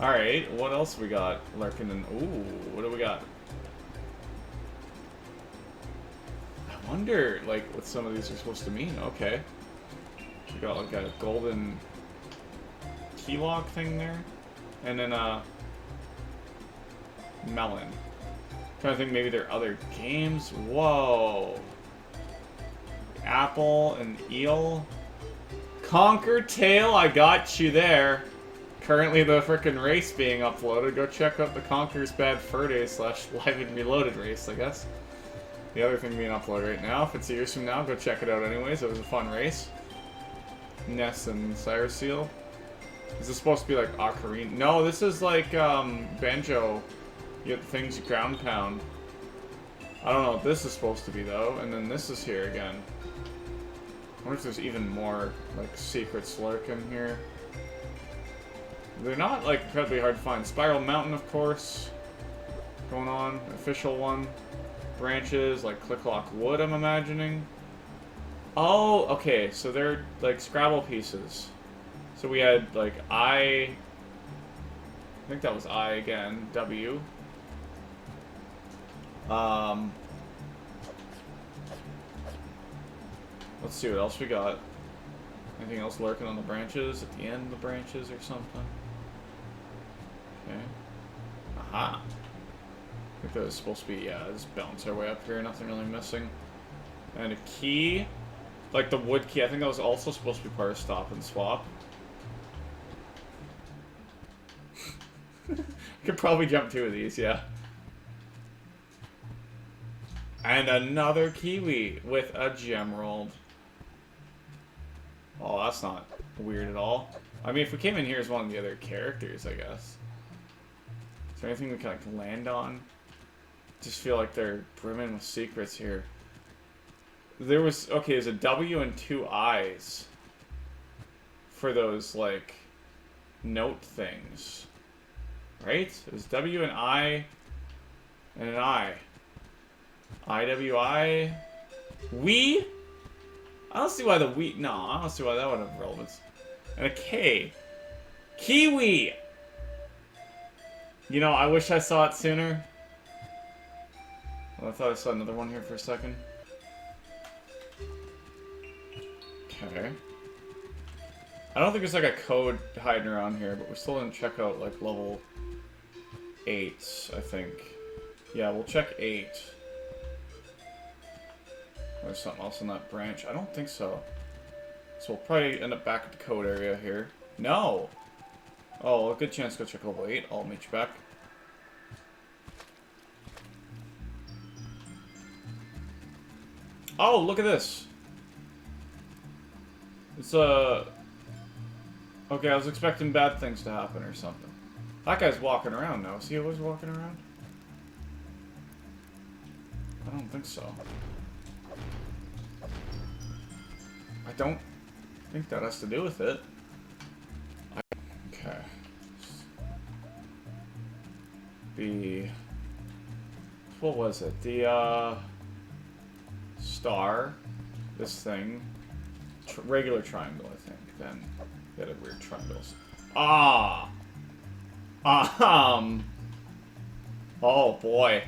Alright, what else we got lurking in... Ooh, what do we got? I wonder, like, what some of these are supposed to mean. Okay. We got, like, a golden key lock thing there. And then, melon. Trying to think maybe there are other games. Whoa. Apple and eel. Conquer Tail, I got you there. Currently the frickin' race being uploaded. Go check out the Conquer's Bad Fur Day / Live and Reloaded race, I guess. The other thing being uploaded right now. If it's years from now, go check it out anyways. It was a fun race. Ness and Cyrus Seal. Is this supposed to be like Ocarina? No, this is like Banjo. You get the things you ground pound. I don't know what this is supposed to be though. And then this is here again. I wonder if there's even more like secrets lurking here. They're not like incredibly hard to find. Spiral Mountain, of course. Going on. Official one. Branches, like Clicklock Wood, I'm imagining. Oh, okay, so they're like Scrabble pieces. So we had like I think that was I again, W. Let's see what else we got. Anything else lurking on the branches? At the end of the branches or something? Okay. Aha. I think that was supposed to be, yeah, just bounce our way up here, nothing really missing. And a key. Like the wood key, I think that was also supposed to be part of Stop and Swap. Could probably jump 2 of these, yeah. And another Kiwi with a Gemerald. Oh, that's not weird at all. I mean, if we came in here as one of the other characters, I guess. Is there anything we can, like, land on? Just feel like they're brimming with secrets here. There was... Okay, there's a W and 2 I's. For those, like, note things. Right? There's W and I and an I. IWI. We? I don't see why the we. No, I don't see why that would have relevance. And a K. Kiwi! You know, I wish I saw it sooner. Well, I thought I saw another one here for a second. Okay. I don't think there's like a code hiding around here, but we still didn't check out like level 8, I think. Yeah, we'll check 8. There's something else in that branch. I don't think so. So we'll probably end up back at the code area here. No! Oh, a good chance to go check level 8. I'll meet you back. Oh, look at this! It's okay, I was expecting bad things to happen or something. That guy's walking around now. Is he always walking around? I don't think so. I don't think that has to do with it. Okay. What was it? The, star. This thing. Regular triangle, I think. Then the other weird triangles. Ah! Oh, boy.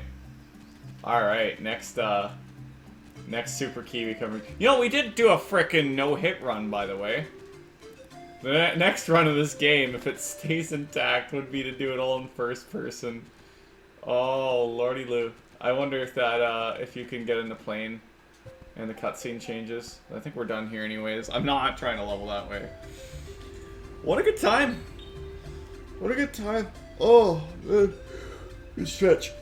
Alright, next Super Kiwi coming. You know, we did do a frickin' no-hit run, by the way. The next run of this game, if it stays intact, would be to do it all in first person. Oh, lordy loo. I wonder if that, if you can get in the plane and the cutscene changes. I think we're done here anyways. I'm not trying to level that way. What a good time. What a good time. Oh, man. Good stretch.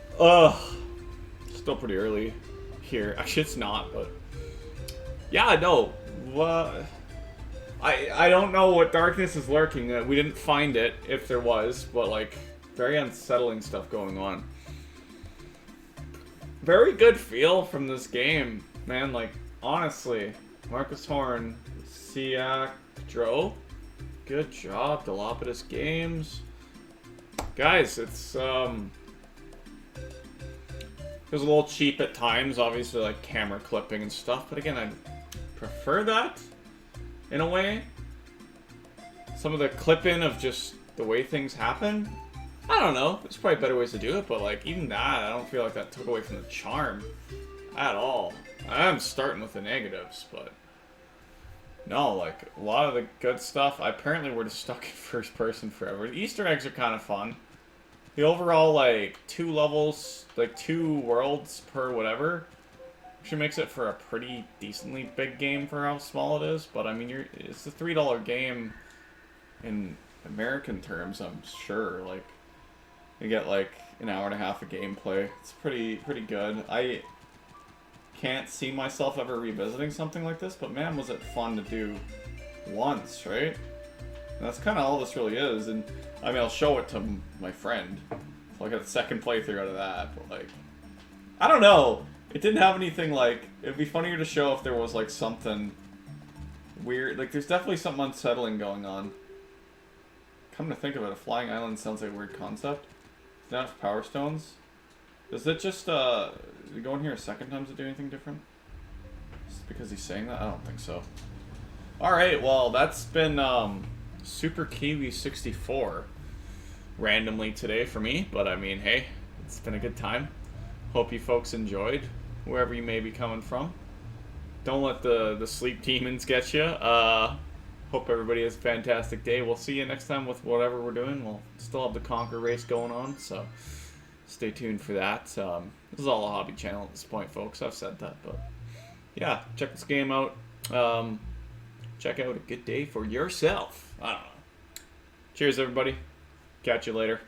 Still pretty early here. Actually, it's not, but... Yeah, no. I don't know what darkness is lurking. We didn't find it, if there was, but, like, very unsettling stuff going on. Very good feel from this game, man. Like, honestly. Marcus Horn, Siak Dro. Good job, Dilopidus Games. Guys, it's, it was a little cheap at times, obviously, like camera clipping and stuff, but again, I prefer that, in a way. Some of the clip-in of just the way things happen, I don't know, there's probably better ways to do it, but like, even that, I don't feel like that took away from the charm, at all. I'm starting with the negatives, but no, like, a lot of the good stuff, apparently we're just stuck in first person forever. The Easter eggs are kind of fun. the overall, like, 2 levels, like, 2 worlds per whatever, actually makes it for a pretty decently big game for how small it is. But, I mean, it's a $3 game in American terms, I'm sure. Like, you get, like, an hour and a half of gameplay. It's pretty good. I can't see myself ever revisiting something like this, but man, was it fun to do once, right? And that's kind of all this really is. And I mean, I'll show it to my friend. So I'll get a second playthrough out of that. But like, I don't know. It didn't have anything like. It'd be funnier to show if there was like something weird. Like, there's definitely something unsettling going on. Come to think of it, a flying island sounds like a weird concept. Enough power stones. Does it just go in here a second time to do anything different? Just because he's saying that? I don't think so. Alright, well, that's been Super Kiwi 64 randomly today for me. But I mean, hey, it's been a good time. Hope you folks enjoyed, wherever you may be coming from. Don't let the sleep demons get you. Hope everybody has a fantastic day. We'll see you next time with whatever we're doing. We'll still have the Conquer race going on, so stay tuned for that. This is all a hobby channel at this point, folks. I've said that, but yeah, check this game out. Check out A Good Day for yourself. I don't know. Cheers, everybody. Catch you later.